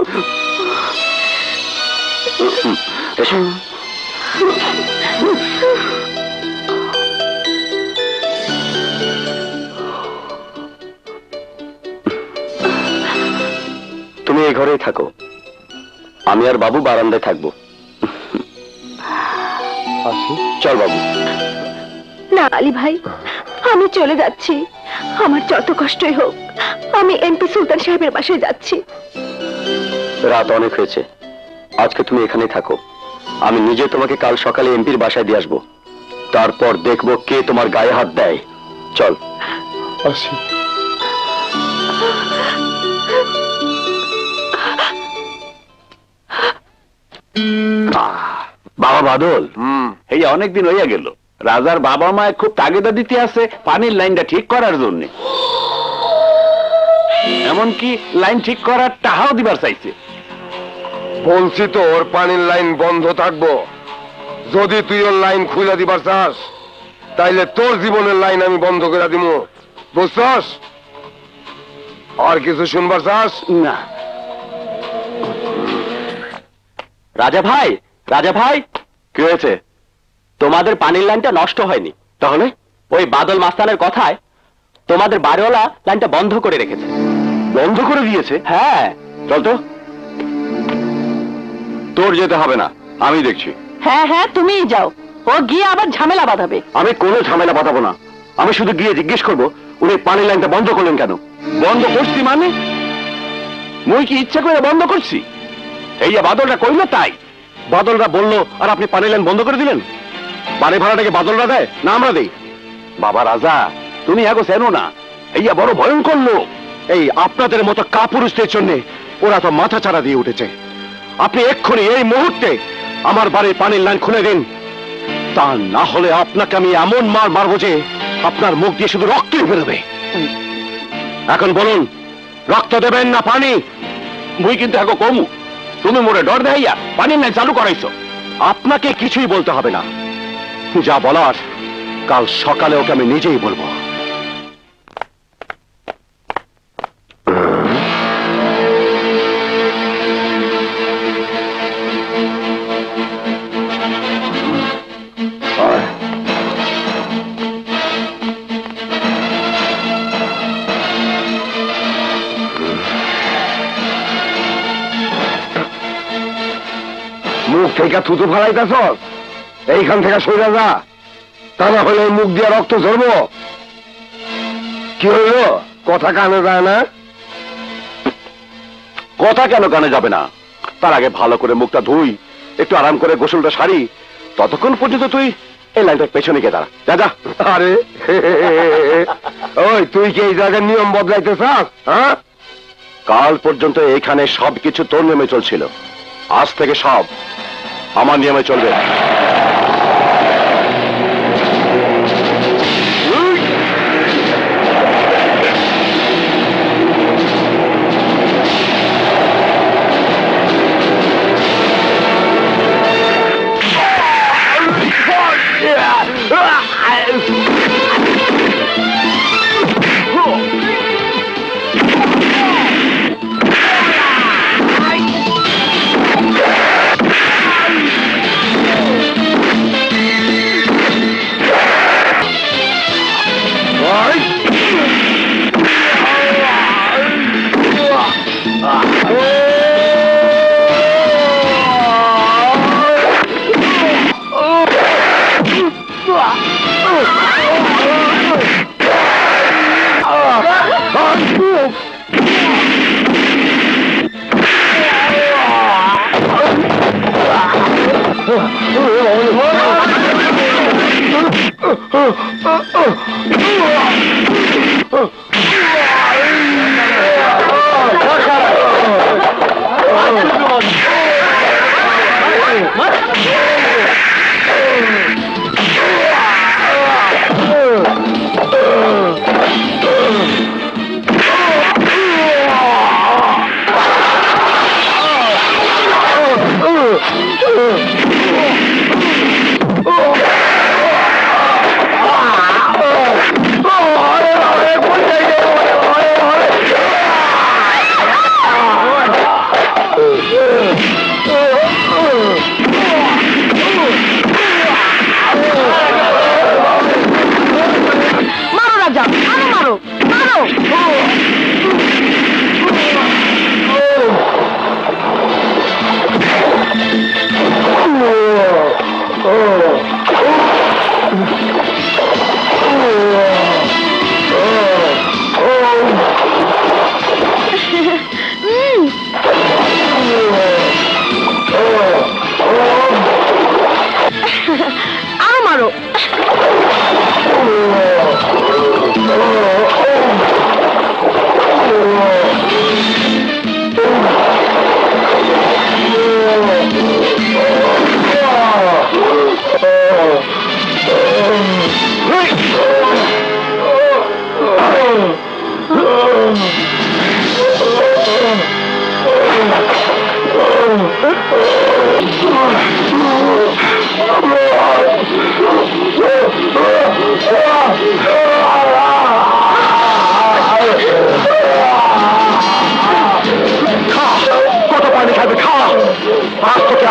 এসো। তুমি এই ঘরেই থাকো, আমি আর বাবু বারান্দায় থাকবো। চল বাবু। না আলী ভাই, আমি চলে যাচ্ছি, আমার যত কষ্টই হোক আমি এমপি সুলতান সাহেবের বাসায় যাচ্ছি। রাত অনেক হয়েছে, আজকে তুমি এখানেই থাকো, আমি নিজে তোমাকে কাল সকালে এমপির বাসায় দিয়ে আসবো, তারপর দেখবো কে তোমার গায়ে হাত দেয়। চল। আসি। বাবা বাদল, এই অনেকদিন হইয়া গেল, রাজার বাবা মায় খুব তাগিদা দিতে আছে পানির লাইনটা ঠিক করার জন্য, এমনকি লাইন ঠিক করার টাকাও দিবার চাইছে। বলছি তো ওর পানির লাইন বন্ধ থাকবো, যদি তুই ওর লাইন খুলে দিবার চাস তাইলে তোর জীবনের লাইন আমি বন্ধ করে দিব, বুঝছস? আর কিছু শুনবার চাস? না। রাজা ভাই, রাজা ভাই, কি হয়েছে? তোমাদের পানির লাইনটা নষ্ট হয়নি, তাহলে ওই বাদল মাস্তানের কথায় তোমাদের বাড়িওয়ালা লাইনটা বন্ধ করে রেখেছে। বন্ধ করে দিয়েছে? হ্যাঁ। চল তো। তোর যেতে হবে না, আমি দেখছি। হ্যাঁ হ্যাঁ, তুমিই যাও, ও গিয়ে আবার ঝামেলা বাঁধাবে। আমি কোনো ঝামেলা বাঁধাবো না, আমি শুধু গিয়ে জিজ্ঞেস করবো উনি পানির লাইনটা বন্ধ করলেন কেন। বন্ধ করছি মানে? মুই কি ইচ্ছা করে বন্ধ করছি? এই যে বাদলটা কইলো তাই। বাদলরা বললো আর আপনি পানির লাইন বন্ধ করে দিলেন? পানি ভাড়াটাকে বাদলরা দেয় না আমরা দেই? বাবা রাজা, তুমি এখন চেনো না, এইয়া বড় ভয়ঙ্কর লোক। এই আপনাদের মতো কাপুরুষদের জন্য ওরা তো মাথা চারা দিয়ে উঠেছে। আপনি এক্ষুনি এই মুহূর্তে আমার বাড়ির পানির লাইন খুলে দিন, তা না হলে আপনাকে আমি এমন মার মারবো যে আপনার মুখ দিয়ে শুধু রক্তই বেরোবে। এখন বলুন, রক্ত দেবেন না পানি? মুই কিন্তু এখন কমু, তুমি মোরে ডর দেখাইয়া পানির লাইন চালু করাইছো। আপনাকে কিছুই বলতে হবে না, যা বলার কাল সকালে ওকে আমি নিজেই বলবো। মুখ থেকে থুতু ফালাইতেছ, এইখান থেকে সরে যা, তা না হলে মুখ দিয়ে রক্ত ঝরবো। কি হইল, কথা কানে যায় না? কথা কেন কানে যাবে না? তার আগে ভালো করে মুখটা ধুই, একটু আরাম করে গোসলটা সারি, ততক্ষণ পর্যন্ত তুই এই লাইনটার পেছনে গিয়ে দাঁড়া। যা যা। আরে ওই, তুই কি এই জায়গার নিয়ম বদলাইতে চাস? হ্যাঁ, কাল পর্যন্ত এইখানে সবকিছু তোর নিয়মে চলছিল, আজ থেকে সব আমার নিয়মে চলবে।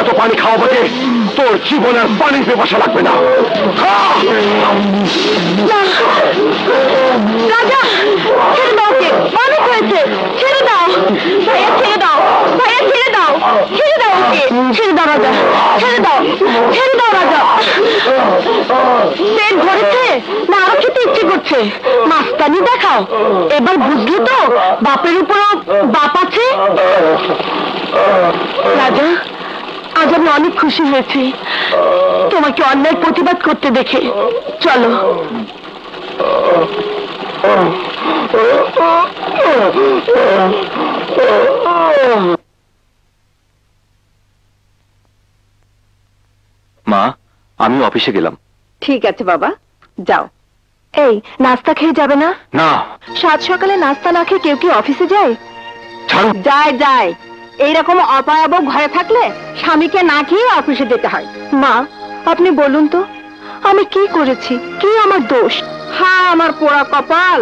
এত পানি খাওয়া বটে তোর জীবনের পানির পিপাসা লাগবে না। রাজা, ছেড়ে দাও, কে অনেক হয়েছে, ছেড়ে দাও ভাইয়া, ছেড়ে দাও ভাইয়া, ছেড়ে দাও, ছেড়ে দাও ওকে, ছেড়ে দাও রাজা, ছেড়ে দাও, ছেড়ে দাও রাজা। পেট ভরেছে না আরো খেতে ইচ্ছে করছে? মাস্তানি দেখাও, এবার বুঝলি তো বাপের উপরও বাপ আছে। রাজা, আজ আমি অনেক খুশি হয়েছি তোমাকে অন্যায় প্রতিবাদ করতে দেখে। চলো। মা, আমি অফিসে গেলাম। ঠিক আছে বাবা, যাও। এই নাস্তা খেয়ে যাবে না? না। সাত সকালে নাস্তা না খেয়ে কেউ কি অফিসে যায়? যায় যায়, এইরকম অপায়বক ঘরে থাকলে স্বামীকে না খেয়ে অফিসে যেতে হয়। মা, আপনি বলুন তো আমি কি করেছি, কি আমার দোষ? হ্যাঁ, আমার পোড়া কপাল,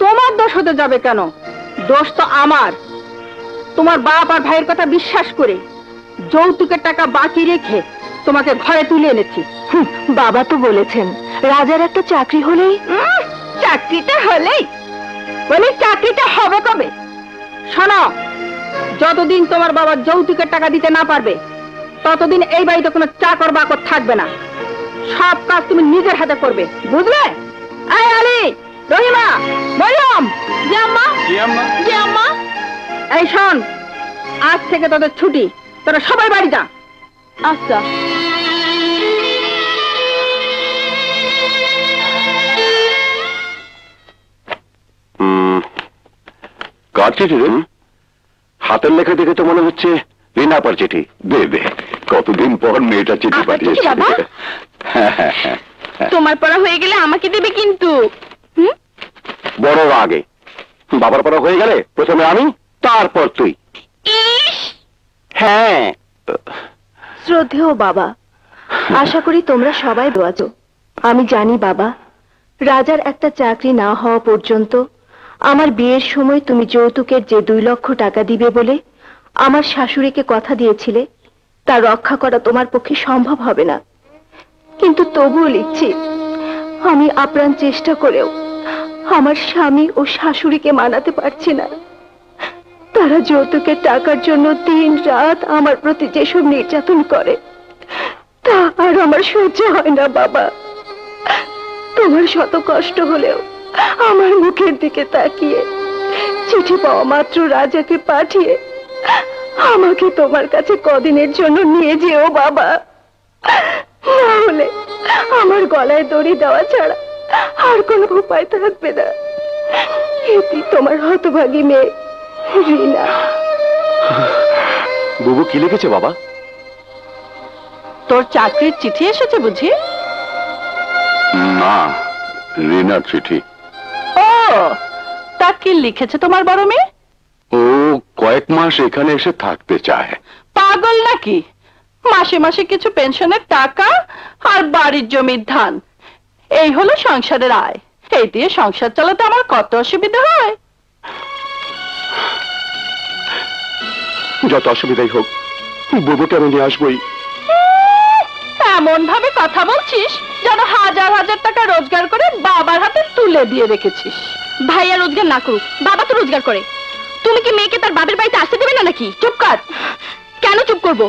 তোমার দোষ হতে যাবে কেন? দোষ তো আমার। তোমার বাপ আর ভাইয়ের কথা বিশ্বাস করে যৌতুকের টাকা বাকি রেখে তোমাকে ঘরে তুলে এনেছি। বাবা তো বলেছেন রাজার একটা চাকরি হলেই। চাকরিটা হলেই বলি, চাকরিটা হবে কবে? শোনো, যতদিন তোমার বাবা যৌতুকের টাকা দিতে না পারবে ততদিন এই বাড়িতে কোনো চাকর বাকর থাকবে না, সব কাজ তুমি নিজের হাতে করবে, বুঝলে? এই আলী, রহিমা, মরিয়ম, জি আম্মা, জি আম্মা। এই শোন, আজ থেকে তোদের ছুটি, তোরা সবাই বাড়ি যা। আচ্ছা। কার চিঠি রে? হাতের লেখা দেখে তো মনে হচ্ছে রিনাপার চিঠি। দে দে, কতদিন পর মেয়েটা চিঠি পাঠিয়েছে। তোমার পড়া হয়ে গেলে আমাকে দেবে কিন্তু। বড় আগে, বাবার পড়া হয়ে গেলে প্রথমে আমি, তারপর তুই। হ্যাঁ। শ্রদ্ধেয় বাবা, আশা করি তোমরা সবাই দোয়াছো। আমি জানি বাবা, রাজার একটা চাকরি না হওয়া পর্যন্ত আমার বিয়ের সময় তুমি যৌতুকের যে 2 লক্ষ টাকা দিবে বলে আমার শাশুড়িকে কথা দিয়েছিলে, তা রক্ষা করা তোমার পক্ষে সম্ভব হবে না। কিন্তু তবুও লিখছি, আমি আপ্রাণ চেষ্টা করেও আমার স্বামী ও শাশুড়িকে মানাতে পারছি না। তারা যৌতুকের টাকার জন্য দিন রাত আমার প্রতি যেসব নির্যাতন করে, তা আর আমার সহ্য হয় না বাবা। তোমার শত কষ্ট হলেও আমার মুখের দিকে তাকিয়ে চিঠি পাওয়া মাত্র রাজাকে পাঠিয়ে আমাকে তোমার কাছে কদিনের জন্য নিয়ে যেও বাবা, না হলে আমার গলায় দড়ি দেওয়া ছাড়া আর কোনো উপায় থাকবে না। এটি তোমার হতভাগী মেয়ে রিনা। বুবু কি লিখেছে বাবা? তোর চাকরির চিঠি এসেছে বুঝি? না, রিনার চিঠি। ও, তা কি লিখেছে তোমার বড় মেয়ে? ও কয়েক মাস এখানে এসে থাকতে চায়। পাগল নাকি? মাসে মাসে কিছু পেনশনের টাকা আর বাড়ির জমির ধান, এই হলো সংসারের আয়। এই দিয়ে সংসার চালাতে আমার কত অসুবিধা হয়। যত অসুবিধাই হোক, বুবুকে আমি নিয়ে আসবোই। এমন ভাবে কথা বলছিস যেন হাজার হাজার টাকা রোজগার করে বাবার হাতে তুলে দিয়ে রেখেছিস। ভাইয়া রোজগার না করুক, বাবা তো রোজগার করে। তুমি কি মেয়েকে তার বাপের বাড়িতে আসতে দেবে না নাকি? চুপ কর। কেন চুপ করবো?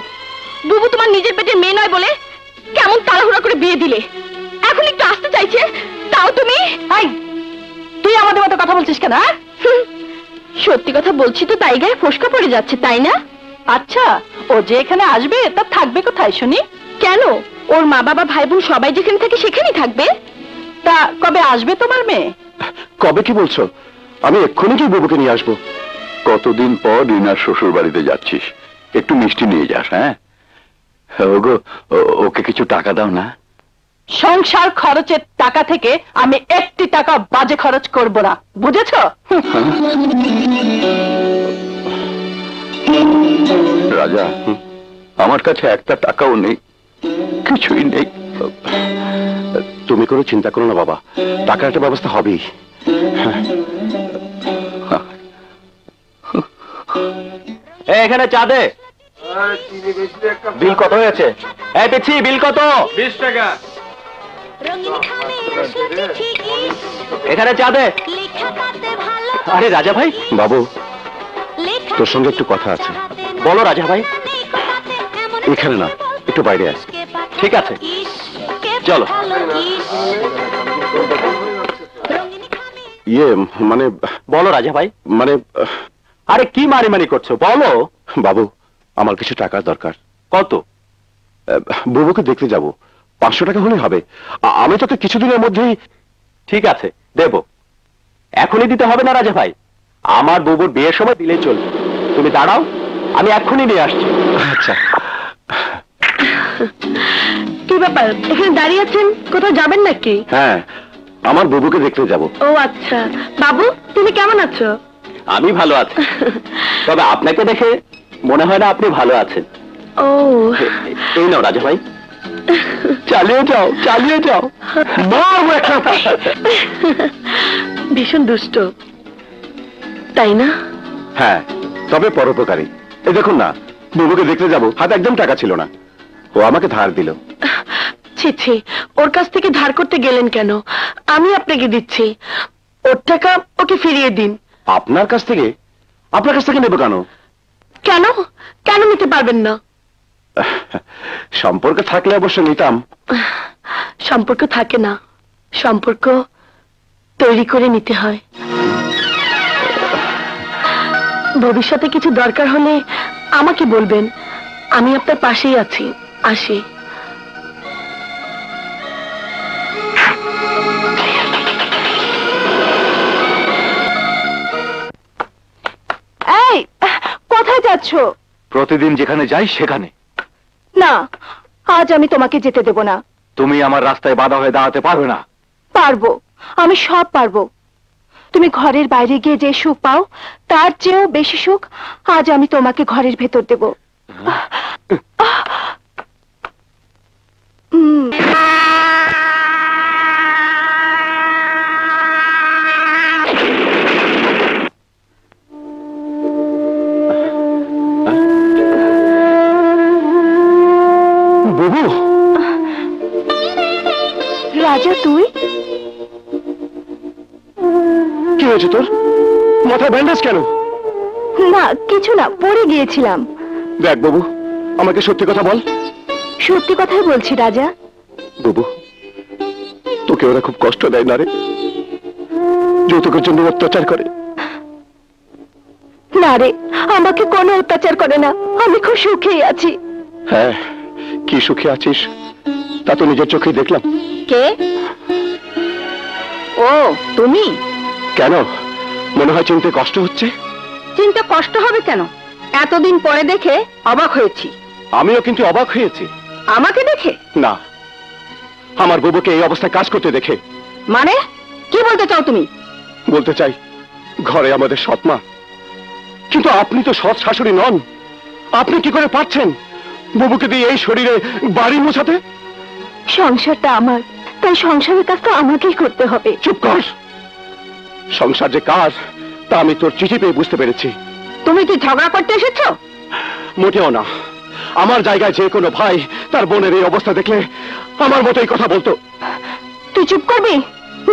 বুবু তোমার নিজের পেটের মেয়ে নয় বলে কেমন তাড়াহুড়া করে বিয়ে দিলে, এখন একটু আসতে চাইছে, তাও তুমি। তুই আমাদের মতো কথা বলছিস কেন? সত্যি কথা বলছি তো, তাই গায়ে ফোসকা পড়ে যাচ্ছে, তাই না? আচ্ছা, ও যে এখানে আসবে তা থাকবে কোথায় শুনি? কেন, ওর মা বাবা ভাই বোন সবাই যেখানে থাকে সেখানেই থাকবে। তা কবে আসবে তোমার মেয়ে? কবে কি বলছো? আমি এক্ষুনি কি বুবুকে নিয়ে আসবো। কতদিন পর রিনার শ্বশুর বাড়িতে যাচ্ছিস, একটু মিষ্টি নিয়ে যাস। হ্যাঁ ওগো, ওকে কিছু টাকা দাও না। সংসার খরচের টাকা থেকে আমি 1টি টাকা বাজে খরচ করব না, বুঝেছো? রাজা, আমার কাছে একটা টাকাও নেই, কিছুই নেই। তুমি কোনো চিন্তা করো না বাবা, টাকার একটা ব্যবস্থা হবেই। এখানে চা দে। বিল কত হয়েছে? এই পিচ্ছি, বিল কত? 20 টাকা। এখানে চা দে। আরে রাজা ভাই। বাবু, তোর সঙ্গে একটু কথা আছে। বলো রাজা ভাই। এখানে না, একটু বাইরে আস। ঠিক আছে, চলো। ইয়ে মানে, বলো রাজা ভাই। মানে, আরে কি মারি মারি করছো, বলো। বাবু, আমার কিছু টাকার দরকার। কত? বুবুকে দেখতে যাব, 500 টাকা হলে হবে। আমি তোকে কিছুদিনের মধ্যেই। ঠিক আছে, দেব। এখনই দিতে হবে না রাজা ভাই, আমার বুবুর বিয়ের সময় দিলেই চলবে। তুমি দাঁড়াও, আমি এক্ষুনি নিয়ে আসছি। আচ্ছা। কি ব্যাপার, এখানে দাঁড়িয়ে আছেন? কোথাও যাবেন নাকি? হ্যাঁ, আমার বুবুকে দেখতে যাব। ও আচ্ছা। বাবু, তুমি কেমন আছো? আমি ভালো আছি, তবে আপনাকে দেখে মনে হয় না আপনি ভালো আছেন। ও, এই নাও রাজা ভাই, চালিয়ে যাও, চালিয়ে যাও। ভীষণ দুষ্ট, তাই না? হ্যাঁ, তবে পরোপকারী। এই দেখুন না, বুবুকে দেখতে যাব, হাতে একদম টাকা ছিল না, ও আমাকে ধার দিল। ছি ছি, ওর কাছ থেকে ধার করতে গেলেন কেন? আমি আপনাকে দিচ্ছি, ওর টাকা ওকে ফিরিয়ে দিন। আপনার কাছ থেকে? আপনার কাছ থেকে নেব কেন? কেন? কেন নিতে পারবেন না? সম্পর্ক থাকলে অবশ্য নিতাম। সম্পর্ক থাকে না, সম্পর্ক তৈরি করে নিতে হয়। ভবিষ্যতে কিছু দরকার হলে আমাকে বলবেন, আমি আপনার পাশেই আছি। আসি। এই, কোথায় যাচ্ছ? প্রতিদিন যেখানে যাই সেখানে। না, আজ আমি তোমাকে যেতে দেব না। তুমি আমার রাস্তায় বাধা হয়ে দাঁড়াতে পারবে না। পারবো, আমি সব পারবো। তুমি ঘরের বাইরে গিয়ে যে সুখ পাও তার চেয়েও বেশি সুখ আজ আমি তোমাকে ঘরের ভেতর দেব। বুবু, রাজা তুই? কি হয়েছে তোর? মাথায় ব্যান্ডেজ কেন? না, কিছু না, পড়ে গিয়েছিলাম। দেখ বাবু, আমাকে সত্যি কথা বল। সত্যি কথাই বলছি রাজা। বুবু, তোকে ওরা খুব কষ্ট দেয় না রে? যৌতুকের জন্য অত্যাচার করে? না রে, আমাকে কোনো অত্যাচার করে না, আমি খুব সুখেই আছি। হ্যাঁ, কি সুখে আছিস তা তো নিজের চোখেই দেখলাম। কে? ও তুমি? কেন, মনে হয় চিনতে কষ্ট হচ্ছে? চিন্তা কষ্ট হবে কেন? এতদিন পরে দেখে অবাক হয়েছি। আমিও কিন্তু অবাক হয়েছি। আমাকে দেখে? না, আমার বুবুকে এই অবস্থায় কাজ করতে দেখে। মানে কি বলতে চাও তুমি? বলতে চাই, ঘরে আমাদের সৎ মা, কিন্তু আপনি তো সৎ শাশুড়ি নন। আপনি কি করে পারছেন বুবুকে দিয়ে এই শরীরে বাড়ি মুছাতে? সংসারটা আমার, তাই সংসারের কাজ তো আমাকেই করতে হবে। চুপ কর। সংসার যে কাজ তা আমি তোর চিঠি পেয়ে বুঝতে পেরেছি। তুমি কি ঝগড়া করতে এসেছো? মোটেও না। আমার জায়গায় যে কোনো ভাই তার বোনের এই অবস্থা দেখলে আমার মতোই কথা বলতো। তুই চুপ করবি?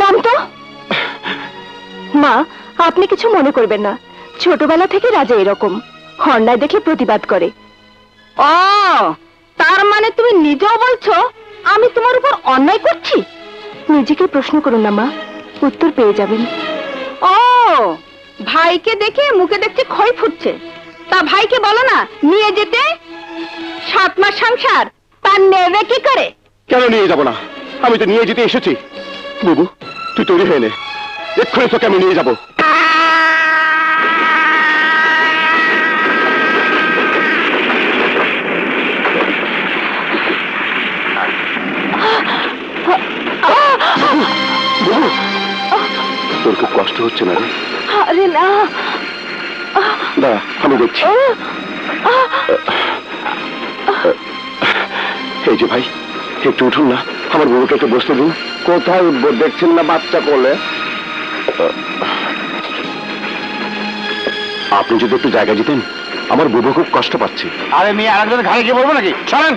নাম তো। মা, আপনি কিছু মনে করবেন না, ছোটবেলা থেকে রাজা এরকম অন্যায় দেখে প্রতিবাদ করে। ও, তার মানে তুমি নিজেও বলছো আমি তোমার উপর অন্যায় করছি? নিজেকে প্রশ্ন করুন না মা, উত্তর পেয়ে যাবেন। ও, ভাইকে দেখে মুখে দেখছি খই ফুটছে, তা ভাইকে বলো না নিয়ে যেতে। 7 মাস সংসার তার নেবে কি করে? কেন নিয়ে যাব না? আমি তো নিয়ে যেতে এসেছি। বুবু, তুই তৈরি হয়ে নে, এক্ষুনি তোকে আমি নিয়ে যাব। বুবু, তোর খুব কষ্ট হচ্ছে না রে? আরে না, দাঁড়া, আমি দেখছি। এই যে ভাই, একটু উঠুন না, আমার বুবুকে একটু বসতে দিন। কোথায় উঠবো দেখছেন না বাচ্চা কোলে? আপনি যদি একটু জায়গা দিতেন, আমার বুবু খুব কষ্ট পাচ্ছে। আরে মেয়ে আরেকজনের ঘাড়ে গিয়ে বলবো নাকি? চলেন।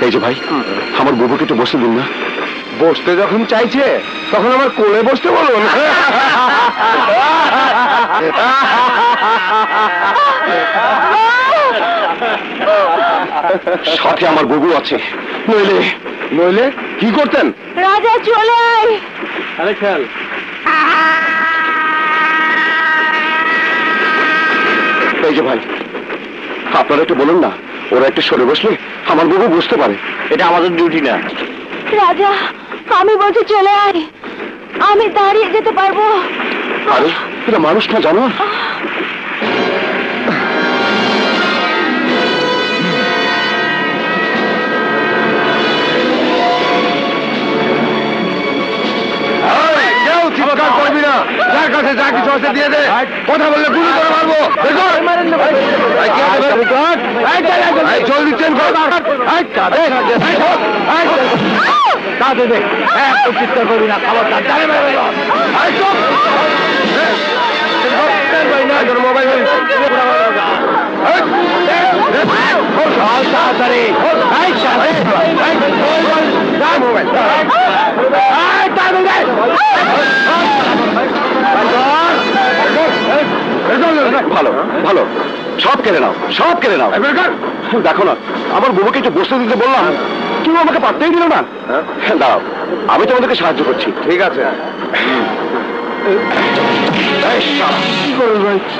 এই যে ভাই, আমার বুবুকে একটু বসতে দিন না। বসতে যখন চাইছে তখন আমার কোলে বসতে বলবো না? সাথে আমার বুবু আছে, নইলে নইলে কি করতেন? রাজা চলে আয়। আরে খেয়াল। এই যে ভাই, আপনারা একটু বলুন না, ওরা একটু সরে বসলে আমার বুবু বুঝতে পারে। এটা আমাদের ডিউটি না। রাজা, আমি বলছি চলে আয়, আমি দাঁড়িয়ে যেতে পারবো। আরে এটা মানুষ না, জানো? কেউ চিৎকার করবি না, যার কাছে যা কিছু আছে দিয়ে দে। কথা বললে গুলি করে মারবো। জলদি চেন কর। চিৎকার করবি না, খাবার মোবাইল তাড়াতাড়ি মোবাইল ভালো ভালো, সব কেড়ে নাও, সব কেড়ে নাও। দেখো না, আমার বুবুকে একটু বসতে দিতে বললাম, কেউ আমাকে পাত্তাই দিল না। দাও, আমি তোমাদেরকে সাহায্য করছি। ঠিক আছে।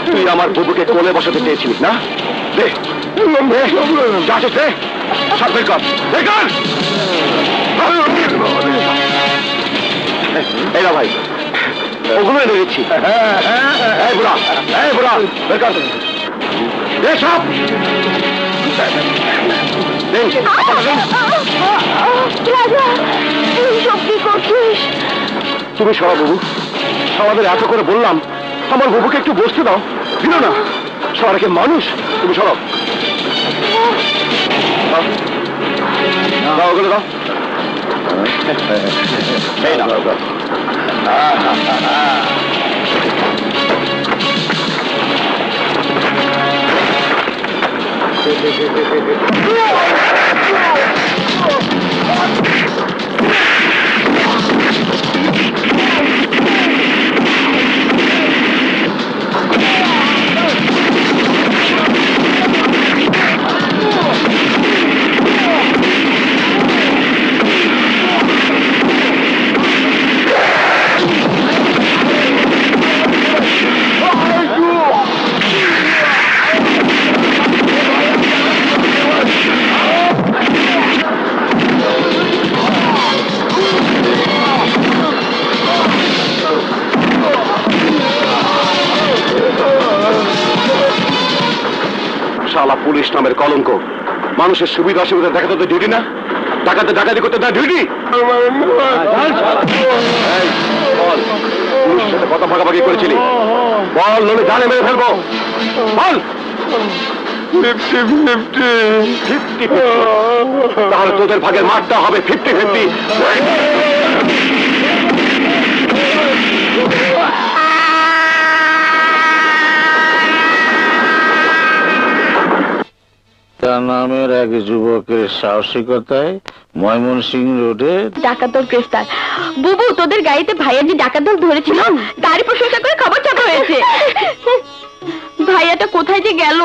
তুই আমার বুবুকে কোলে বসাতে চেয়েছিলিস না? দে এই না ভাই, ওগুলো এনে দিচ্ছি। এই বুড়া, এই বুড়া, বের কর সব। তুমি সরা বাবু, আমাদের এত করে বললাম আমার বাবুকে একটু বসতে দাও, দিল না। সবাইকে মানুষ, তুমি সরব দাও, ওগুলো দাও। এই না শালা পুলিশ নামের কলঙ্ক, মানুষের সুবিধা অসুবিধা দেখাতে তো ডিউটি না, ডাকাতে ডাকাতি করতে না ডিউটি। পুলিশের সাথে কথা ভাগাভাগি করেছিলি, বল, নইলে জানে মেরে ফেলবো, বল। 50-50, তাহলে তোদের ভাগের মারটা হবে 50-50। নামের এক যুবকের সাহসিকতায় ময়মনসিংহ রোডে ডাকাতদল গ্রেফতার। বুবু, তোদের গাড়িতে ভাইয়া যে ডাকাতদল ধরেছিল তারই প্রশংসা করে খবর ছাপা হয়েছে। ভাইয়াটা কোথায় যে গেল?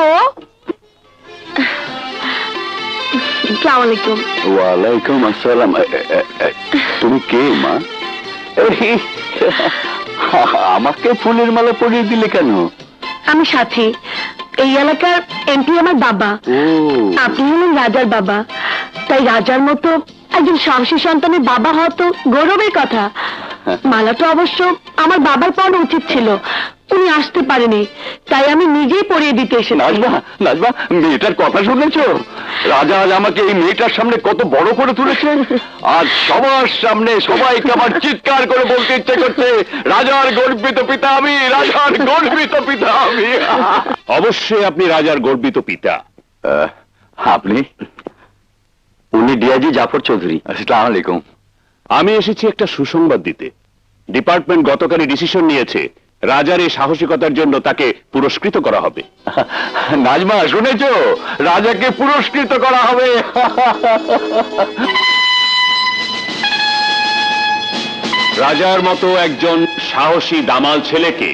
আসসালামু আলাইকুম। ওয়ালাইকুম আসসালাম। তুমি কে মা? আমাকে ফুলের মালা পরিয়ে দিলে কেন? আমি সাথী, এই এলাকার এমপি আমার বাবা। আপনি হলেন রাজার বাবা, তাই রাজার মতো একজন সাহসী সন্তানের বাবা হওয়া তো গৌরবের কথা। মালাটা অবশ্য আমার বাবার পরানো উচিত ছিল, উনি আসতে পারেনি, তাই আমি নিজেই পরিয়ে দিতে এসেছি। নাজমা, নাজমা, মেয়েটার কথা শুনেছো? রাজা আজ আমাকে এই মেয়েটার সামনে কত বড় করে তুলেছে। আজ সবার সামনে সবাইকে আমার চিৎকার করে বলতে ইচ্ছে করছে, রাজার গর্বিত পিতা আমি, রাজার গর্বিত পিতা আমি। অবশ্যই আপনি রাজার গর্বিত পিতা। আপনি? উনি ডিআইজি জাফর চৌধুরী। আসসালামু আলাইকুম। আমি এসেছি একটা সুসংবাদ দিতে। ডিপার্টমেন্ট গতকালই ডিসিশন নিয়েছে, রাজার এই সাহসিকতার জন্য তাকে পুরস্কৃত করা হবে। নাজমা, শুনেছো? রাজাকে পুরস্কৃত করা হবে। রাজার মতো একজন সাহসী দামাল ছেলেকে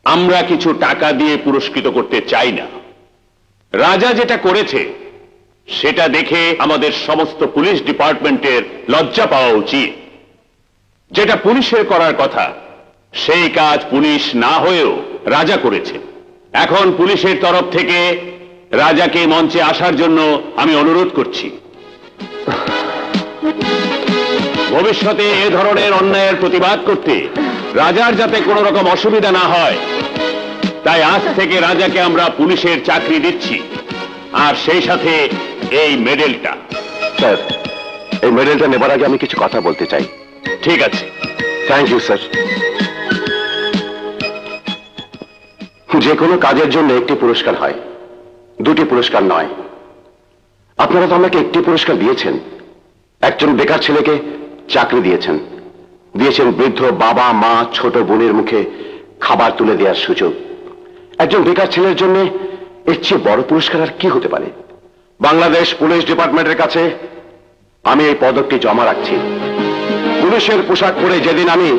আমরা কিছু টাকা দিয়ে পুরস্কৃত করতে চাই না। রাজা যেটা করেছে সেটা দেখে আমাদের সমস্ত পুলিশ ডিপার্টমেন্টের লজ্জা পাওয়া উচিত। যেটা পুলিশের করার কথা সেই কাজ পুলিশ না হয়েও রাজা করেছে। এখন পুলিশের তরফ থেকে রাজাকে মঞ্চে আসার জন্য আমি অনুরোধ করছি। ভবিষ্যতে এ ধরনের অন্যায়ের প্রতিবাদ করতে রাজার যাতে কোনো রকম অসুবিধা না হয়, তাই আজ থেকে রাজাকে আমরা পুলিশের চাকরি দিচ্ছি, আর সেই সাথে এই মেডেলটা। স্যার, এই মেডেলটা নেবার আগে আমি কিছু কথা বলতে চাই। ঠিক আছে। Thank you sir. যে কোনো কাজের জন্য একটি পুরস্কার হয়, দুটি পুরস্কার নয়। আপনারা তো আমাকে একটি পুরস্কার দিয়েছেন, একজন বেকার ছেলেকে চাকরি দিয়েছেন, দিয়েছেন বৃদ্ধ বাবা মা ছোট বোনের মুখে খাবার তুলে দেওয়ার সুযোগ। একজন বেকার ছেলের জন্য এর চেয়ে বড় পুরস্কার আর কি হতে পারে? বাংলাদেশ পুলিশ ডিপার্টমেন্টের কাছে আমি এই পদকটি জমা রাখছি। পুলিশের পোশাক পরে যেদিন আমি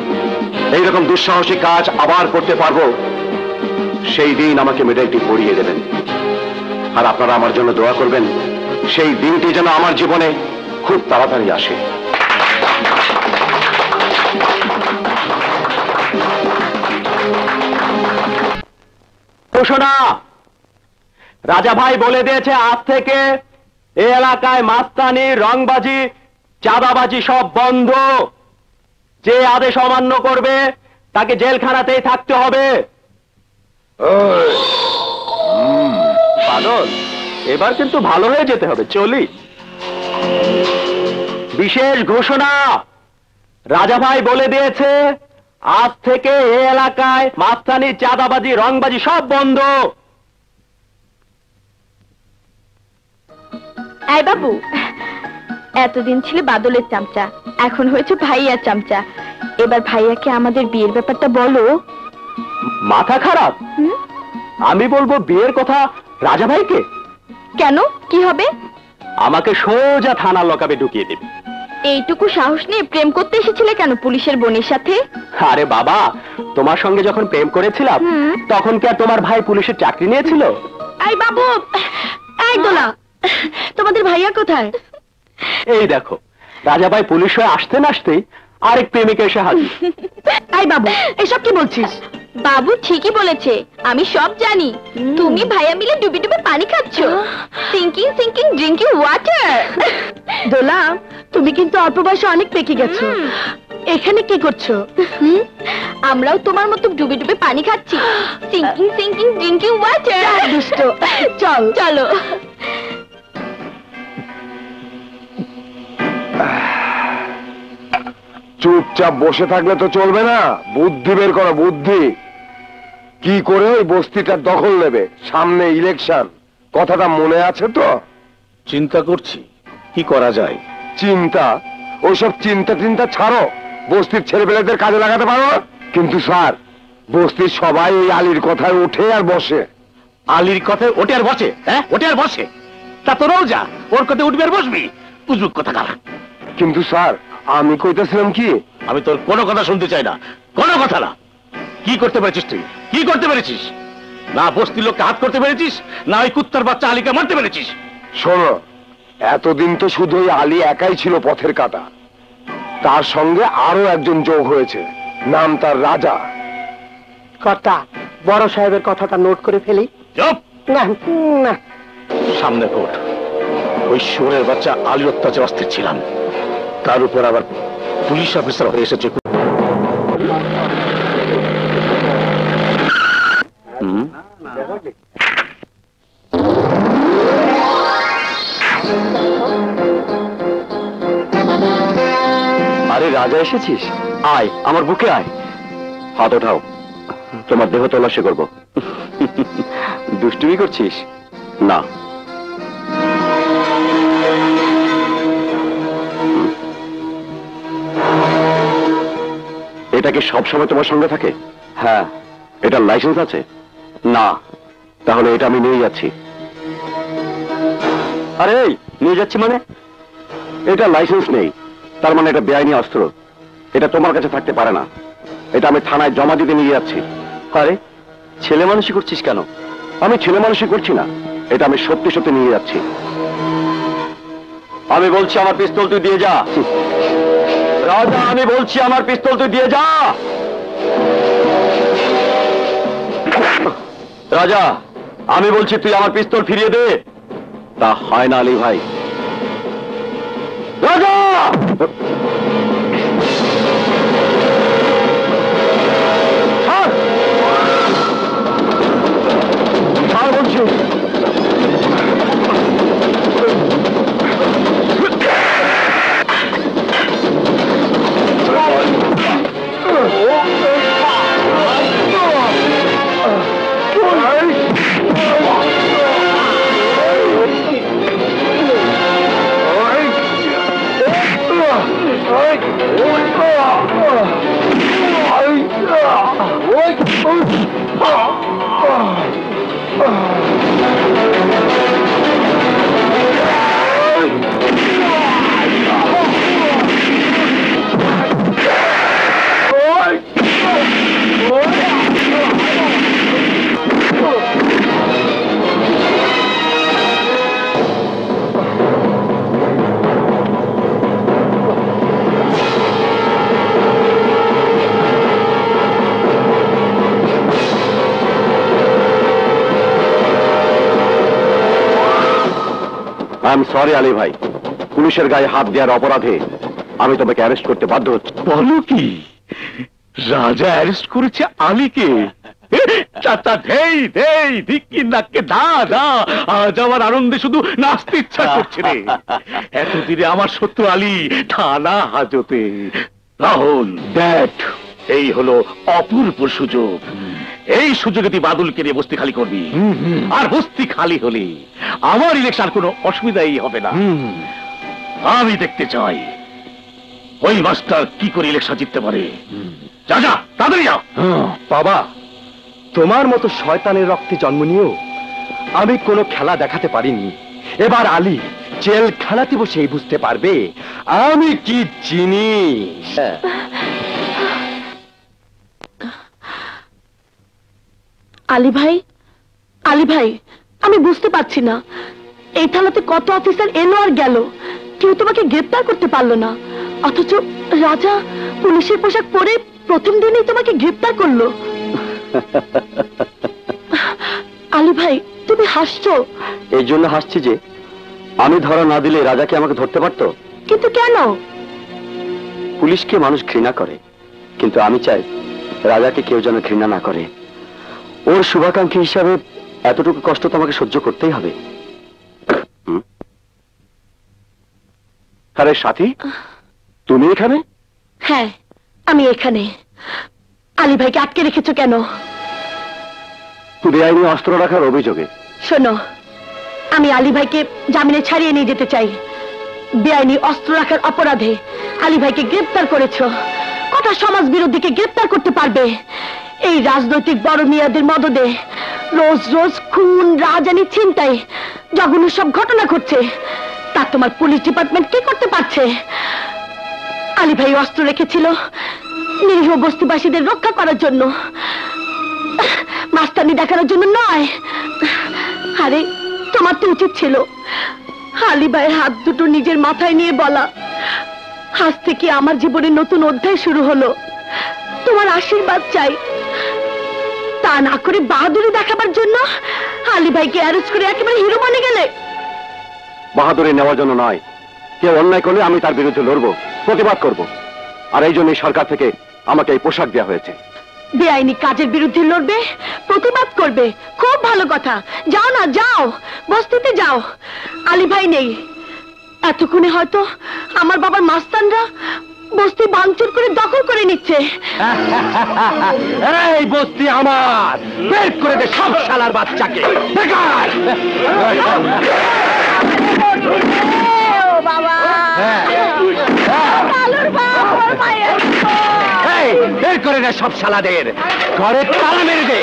এইরকম দুঃসাহসী কাজ আবার করতে পারবো, সেই দিন আমাকে মেডেলটি পরিয়ে দেবেন। আর আপনারা আমার জন্য দোয়া করবেন, সেই দিনটি যেন আমার জীবনে খুব তাড়াতাড়ি আসে। ঘোষণা, রাজা ভাই বলে দিয়েছে আজ থেকে এই এলাকায় মাস্তানি, রংবাজি, চাঁদাবাজি সব বন্ধ। যে আদেশ অমান্য করবে তাকে জেলখানাতেই থাকতে হবে। বাদল, এবার কিন্তু ভালো হয়ে যেতে হবে। চলি। বিশেষ ঘোষণা, রাজা ভাই বলে দিয়েছে আজ থেকে এই এলাকায় মাস্তানি, চাঁদাবাজি, রংবাজি সব বন্ধ। এই বাবু, এতদিন ছিল বাদলের চামচা, এখন হয়েছে ভাইয়ার চামচা। এবার ভাইয়াকে আমাদের বিয়ের ব্যাপারটা বলো। মাথা খারাপ? আমি বলবো বিয়ের কথা রাজা ভাইকে? কেন, কি হবে? আমাকে সোজা থানার লকাপে ঢুকিয়ে দেবে। এইটুকু সাহস নিয়ে প্রেম করতে এসেছিলে কেন পুলিশের বোনের সাথে? আরে বাবা, তোমার সঙ্গে যখন প্রেম করেছিলাম তখন কি আর তোমার ভাই পুলিশের চাকরি নিয়েছিল? এই বাবু, এই দোলা, তোমাদের ভাইয়া কোথায়? এই দেখো, রাজা ভাই পুলিশ হয়ে আসতে না আসতেই আরেক প্রেমিকা এসে হাজির। এই বাবু, এসব কি বলছিস? বাবু ঠিকই বলেছে, আমি সব জানি। তুমি ভাইয়া মিলে ডুবে ডুবে পানি খাচ্ছ। Sinking sinking drinking water. Dola, তুমি কিন্তু অল্প বয়সে অনেক পেকে গেছো। এখানে কি করছো? আমরাও তোমার মতো ডুবে ডুবে পানি খাচ্ছি। Sinking sinking drinking water. দুষ্ট, চল চলো। চুপচাপ বসে থাকলে তো চলবে না, বুদ্ধি বের করো, বুদ্ধি। কি করে ওই বস্তিটার দখল নেবে? সামনে ইলেকশন, কথাটা মনে আছে তো? চিন্তা করছি কি করা যায়। চিন্তা? ওইসব চিন্তা চিন্তা ছাড়ো, বস্তির ছেলেপেলেদের কাজে লাগাতে পারো। কিন্তু স্যার, বস্তির সবাই এই আলীর কথায় ওঠে আর বসে। আলীর কথায় ওঠে আর বসে? হ্যাঁ, ওঠে আর বসে? তা তোরাও যা, ওর কথায় উঠবি আর বসবি। বুঝুক কথা কারা। কিন্তু স্যার, আমি কইতেছিলাম কি, আমি তোর কোনো কথা শুনতে চাই না, কোনো কথা না। কি করতে পেরেছিস তুই? কি করতে পেরেছিস? না বস্তির লোককে হাত করতে পেরেছিস, না ওই কুত্তার বাচ্চা আলীকে মারতে পেরেছিস। শোনো, এতদিন তো শুধু ওই আলী একাই ছিল পথের কাঁটা, তার সঙ্গে আরো একজন যোগ হয়েছে, নাম তার রাজা। কর্তা, বড় সাহেবের কথাটা নোট করে ফেলি। চুপ! না না, সামনে কোর্ট। ওই শুয়োরের বাচ্চা আলীর অত্যাচার অস্থির ছিলাম, তার উপর আবার পুলিশ অফিসার হয়ে এসেছে। আরে রাজা এসেছিস? আয়, আমার বুকে আয়। হাত ওঠাও, তোমার দেহ তল্লাশি করবো। দুষ্টুমি করছিস? না। এটা কি সবসময় তোমার সঙ্গে থাকে? হ্যাঁ। এটার লাইসেন্স আছে? না। তাহলে এটা আমি নিয়ে যাচ্ছি। আরে এই, নিয়ে যাচ্ছি মানে? এটা লাইসেন্স নেই, তার মানে এটা বেআইনি অস্ত্র। এটা তোমার কাছে থাকতে পারে না। এটা আমি থানায় জমা দিতে নিয়ে যাচ্ছি। আরে, ছেলে মানুষই করছিস কেন? আমি ছেলে মানুষই করছি না, এটা আমি সত্যি সত্যি নিয়ে যাচ্ছি। আমি বলছি আমার পিস্তল তুই দিয়ে যা। রাজা, আমি বলছি আমার পিস্তল তুই দিয়ে যা। রাজা, আমি বলছি তুই আমার পিস্তল ফিরিয়ে দে। তা হয় না আলী ভাই। রাজা! ছাড়! ছাড় বলছি। আই এম সরি আলী ভাই, পুলিশের গায়ে হাত দেওয়ার অপরাধে আমি তোমাকে অ্যারেস্ট করতে বাধ্য হচ্ছি। বলো কি, রাজা অ্যারেস্ট করেছে আলীকে? চাচা ধেই ধেই ধিক্কি নাককে ধা ধা, আজ আমার আনন্দে শুধু নাচতে ইচ্ছা করছে রে। এতদিনে আমার শত্রু আলী থানা হাজতে। রাহুল, দ্যাট এই হলো অপূর্ব সুযোগ। এই সুযোগে তুই বাদুলকে নিয়ে বস্তি খালি করবি, আর বস্তি খালি হলে আমার ইলেকশন কোনো অসুবিধাই হবে না। আমি দেখতে চাই ওই মাস্টার কি করে ইলেকশন জিততে পারে। যা যা, তাড়াতাড়ি যাও। বাবা, তোমার মতো শয়তানের রক্তে জন্ম নিয়েও আমি কোনো খেলা দেখাতে পারিনি। এবার আলী জেলখানাতে বসেই বুঝতে পারবে আমি কি জিনিস। আলী ভাই, আলী ভাই, আমি বুঝতে পারছি না, এই থানাতে কত অফিসার এলো আর গেল, কেউ তোমাকে গ্রেপ্তার করতে পারলো না, অথচ রাজা পুলিশের পোশাক পরে প্রথম দিনেই তোমাকে গ্রেপ্তার করলো। আলী ভাই, তুমি হাসছো। এই জন্য হাসছি যে আমি ধরা না দিলে রাজাকে আমাকে ধরতে পারতো। কিন্তু কেন? পুলিশকে মানুষ ঘৃণা করে, কিন্তু আমি চাই রাজাকে কেউ যেন ঘৃণা না করে। ওর শুভাকাঙ্ক্ষী হিসাবে এতটুকু কষ্ট তো আমাকে সহ্য করতেই হবে। আরে সাথী, তুমি এখানে? হ্যাঁ, আমি এখানে। আলী ভাইকে আটকে রেখেছো কেন? বেআইনি অস্ত্র রাখার অভিযোগে। শোনো, আমি আলী ভাইকে জামিনে ছাড়িয়ে নিয়ে যেতে চাই। বেআইনি অস্ত্র রাখার অপরাধে আলী ভাইকে গ্রেপ্তার করেছো। কটা সমাজ বিরোধীকে গ্রেপ্তার করতে পারবে? এই রাজনৈতিক বড় মিয়াদের মদদে রোজ রোজ খুন, রাজধানী, ছিনতাই, জঘন্য সব ঘটনা ঘটছে। তা তোমার পুলিশ ডিপার্টমেন্ট কি করতে পারছে? আলী ভাই অস্ত্র রেখেছিল নিরীহ বস্তিবাসীদের রক্ষা করার জন্য, মাস্তানি দেখানোর জন্য নয়। আরে তোমার তো উচিত ছিল আলী ভাইয়ের হাত দুটো নিজের মাথায় নিয়ে বলা, আজ থেকে আমার জীবনের নতুন অধ্যায় শুরু হলো, তোমার আশীর্বাদ চাই। তা না করে বাহাদুরি দেখাবার জন্য আলী ভাইকে অ্যারেস্ট করে একেবারে হিরো বনে গেলে। বাহাদুরি নেওয়ার জন্য নয়, কেউ অন্যায় করলে আমি তার বিরুদ্ধে লড়বো, প্রতিবাদ করব। আর এই জন্যই সরকার থেকে আমাকে এই পোশাক দেওয়া হয়েছে। বেআইনি কাজের বিরুদ্ধে লড়বে, প্রতিবাদ করবে, খুব ভালো কথা। যাও না, যাও, বস্তিতে যাও। আলী ভাই নেই, এতক্ষণে হয়তো আমার বাবার মাস্তানরা বস্তি ভাঙচুর করে দখল করে নিচ্ছে। এই বস্তি আমার, বের করে দে সব শালার বাচ্চাকে। বের করে দে সব শালাদের, ঘরে তালা মেরে দে।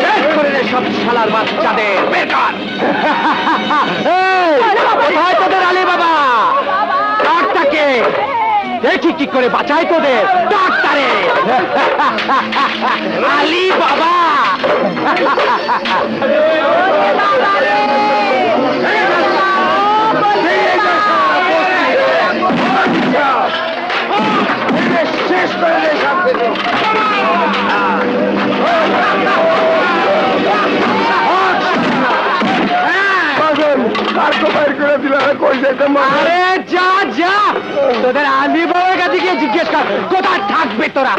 বের করে দে সব শালার বাচ্চাদের, বের কর। কোথায় তোদের আলী বাবা? ডাক্তারকে দেখি কি করে বাঁচাই তোদের। ডাক্তারে আলী বাবা। শেষ করে দে সব কিছু। আরে যা যা, তোদের আলী বাবার কাছে গিয়ে জিজ্ঞেস কর কোথায় থাকবে তোরা।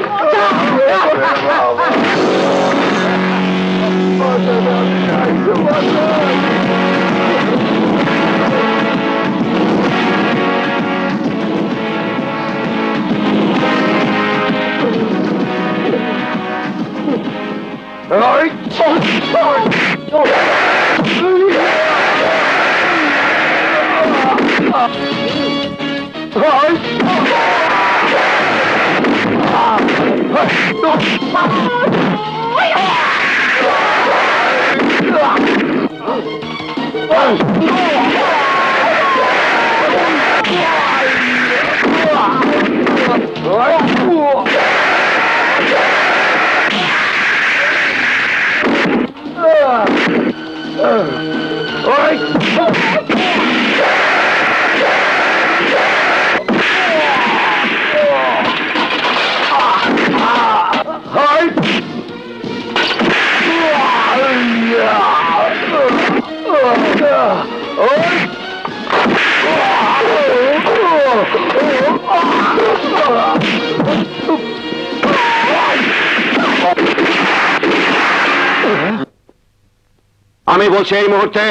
আমি বলছি এই মুহূর্তে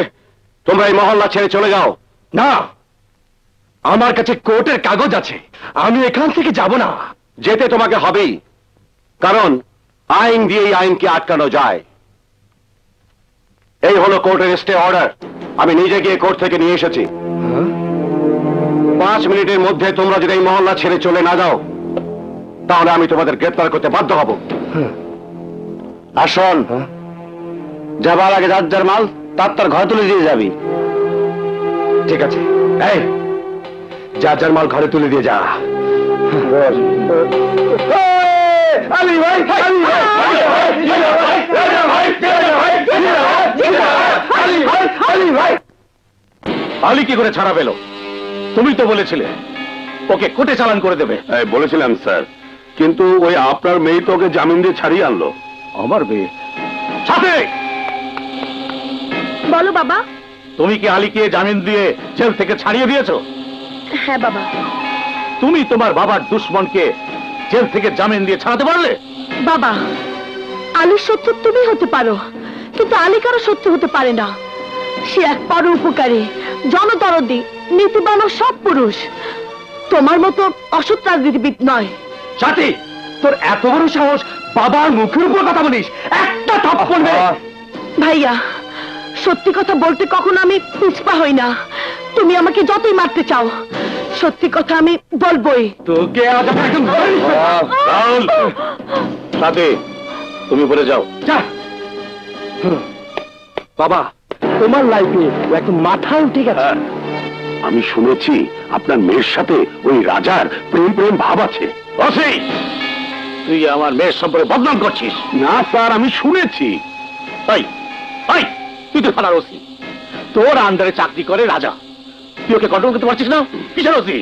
তোমরা এই মহল্লা ছেড়ে চলে যাও। না, আমার কাছে কোর্টের কাগজ আছে, আমি এখান থেকে যাব না। যেতে তোমাকে হবেই, কারণ আইন দিয়েই আইনকে আটকানো যায়। এই হলো কোর্টের স্টে অর্ডার, আমি নিজে গিয়ে কোর্ট থেকে নিয়ে এসেছি। 5 মিনিটের মধ্যে তোমরা যদি এই মহল্লা ছেড়ে চলে না যাও, তাহলে আমি তোমাদের গ্রেপ্তার করতে বাধ্য হব। আসুন, যাবার আগে যার যার মাল তার ঘরে তুলে দিয়ে যাবি। ঠিক আছে, এই যার যার মাল ঘরে তুলে দিয়ে যা। আলী ভাই, আলী ভাই, আলী ভাই। আলী কি করে ছাড়া পেল? তুমি তো বলেছিলে ওকে কোর্টে চালান করে দেবে। বলেছিলাম স্যার, কিন্তু ওই আপনার মেয়ে তো ওকে জামিন দিয়ে ছাড়িয়ে আনলো। আমার মেয়ে সাথে? বলো বাবা। তুমি কি আলীকে জামিন দিয়ে জেল থেকে ছাড়িয়ে দিয়েছো? হ্যাঁ বাবা। তুমি তোমার বাবার দুশ্মনকে জেল থেকে জামিন দিয়ে ছাড়াতে পারলে? বাবা, আলীর শত্রু তুমি হতে পারো, কিন্তু আলী কারো শত্রু হতে পারে না। সে এক পরোপকারী, জনদরদী, নীতিবান ও সৎ পুরুষ। তোমার মতো অসৎ রাজনীতিবিদ নয়। সাথী, তোর এত বড় সাহস, বাবার মুখের উপর কথা বলিস? একটা থাপ্পড় মেরে। ভাইয়া, সত্যি কথা বলতে কখনো আমি পিছপা হই না। তুমি আমাকে যতই মারতে চাও, সত্যি কথা আমি বলবোই। তোকে আজ আমি একদম রাহুল, সাথে তুমি বলে যাও। বাবা, তোমার লাইফে একদম মাথায় উঠে গেছে। আমি শুনেছি আপনার মেয়ের সাথে ওই রাজার প্রেম প্রেম ভাব আছে। তুই আমার মেয়ের সম্পর্কে বদনাম করছিস। না স্যার, আমি শুনেছি। তুই তো থানার ওসি, তোর আন্ডারে চাকরি করে রাজা, তুই ওকে কন্ট্রোল করতে পারছিস না? কিসের ওসি?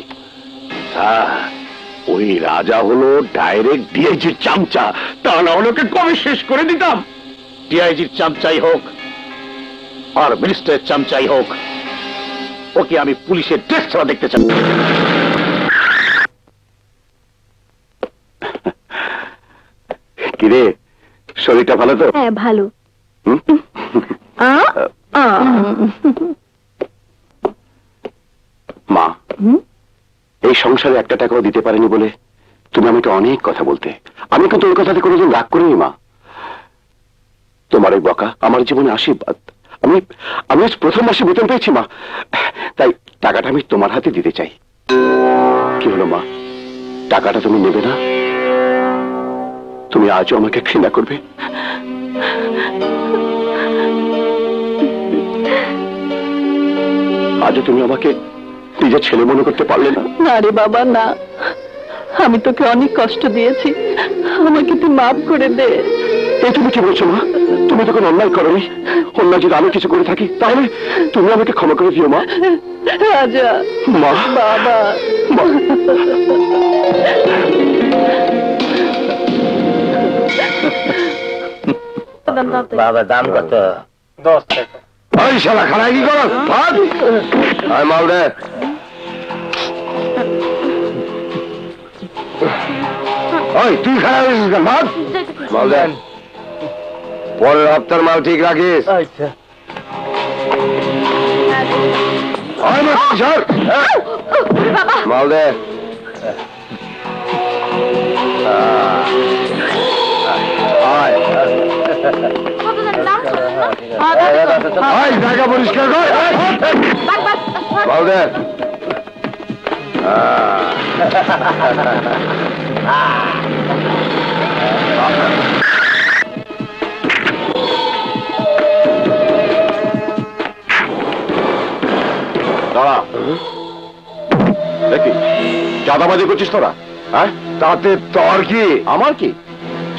স্যার, ওই রাজা হলো ডাইরেক্ট ডিআইজির চামচা, তা না হলে ওকে কবে শেষ করে দিতাম। ডিআইজির চামচাই হোক আর মিনিস্টারের চামচাই হোক, ওকে আমি পুলিশের ড্রেস ছাড়া দেখতে চাই। কিরে, শরীরটা ভালো তো? হ্যাঁ ভালো। মা, এই সংসারে একটা টাকাও দিতে পারেনি বলে তুমি আমাকে অনেক কথা বলতে। আমি কিন্তু ওই কথাতে কোনোদিন রাগ করিনি মা। তোমার ওই বকা আমার জীবনে আশীর্বাদ। আমি আজ প্রথম মাসে বেতন পেয়েছি মা, তাই টাকাটা আমি তোমার হাতে দিতে চাই। কি হলো মা, টাকাটা তুমি নেবে না? তুমি আজও আমাকে ঘৃণা করবে? আজও তুমি আমাকে নিজের ছেলে মনে করতে পারলে না? না রে বাবা, না। আমি তোকে অনেক কষ্ট দিয়েছি, আমাকে তুই মাফ করে দে। এই তুমি কি বলছো মা? তুমি তো কোনো অন্যায় করোনি। অন্যায় যদি আমি কিছু করে থাকি তাহলে তুমি আমাকে ক্ষমা করে দিও মা। রাজা, মা, বাবা, বাবা দাম কত? 10 টাকা। ওই শালা খারাই কি করো? আয় মাল দে। ওই তুই খারাপ হয়েছিস কেন? মাল দেন, পরের হপ্তার মাল ঠিক রাখিস। আচ্ছা। মাল দে। জায়গা পরিষ্কার কর। মাল দে। দাঁড়া, দেখি চাঁদাবাজি করছিস তোরা? হ্যাঁ, তাতে তোর কি? আমার কি?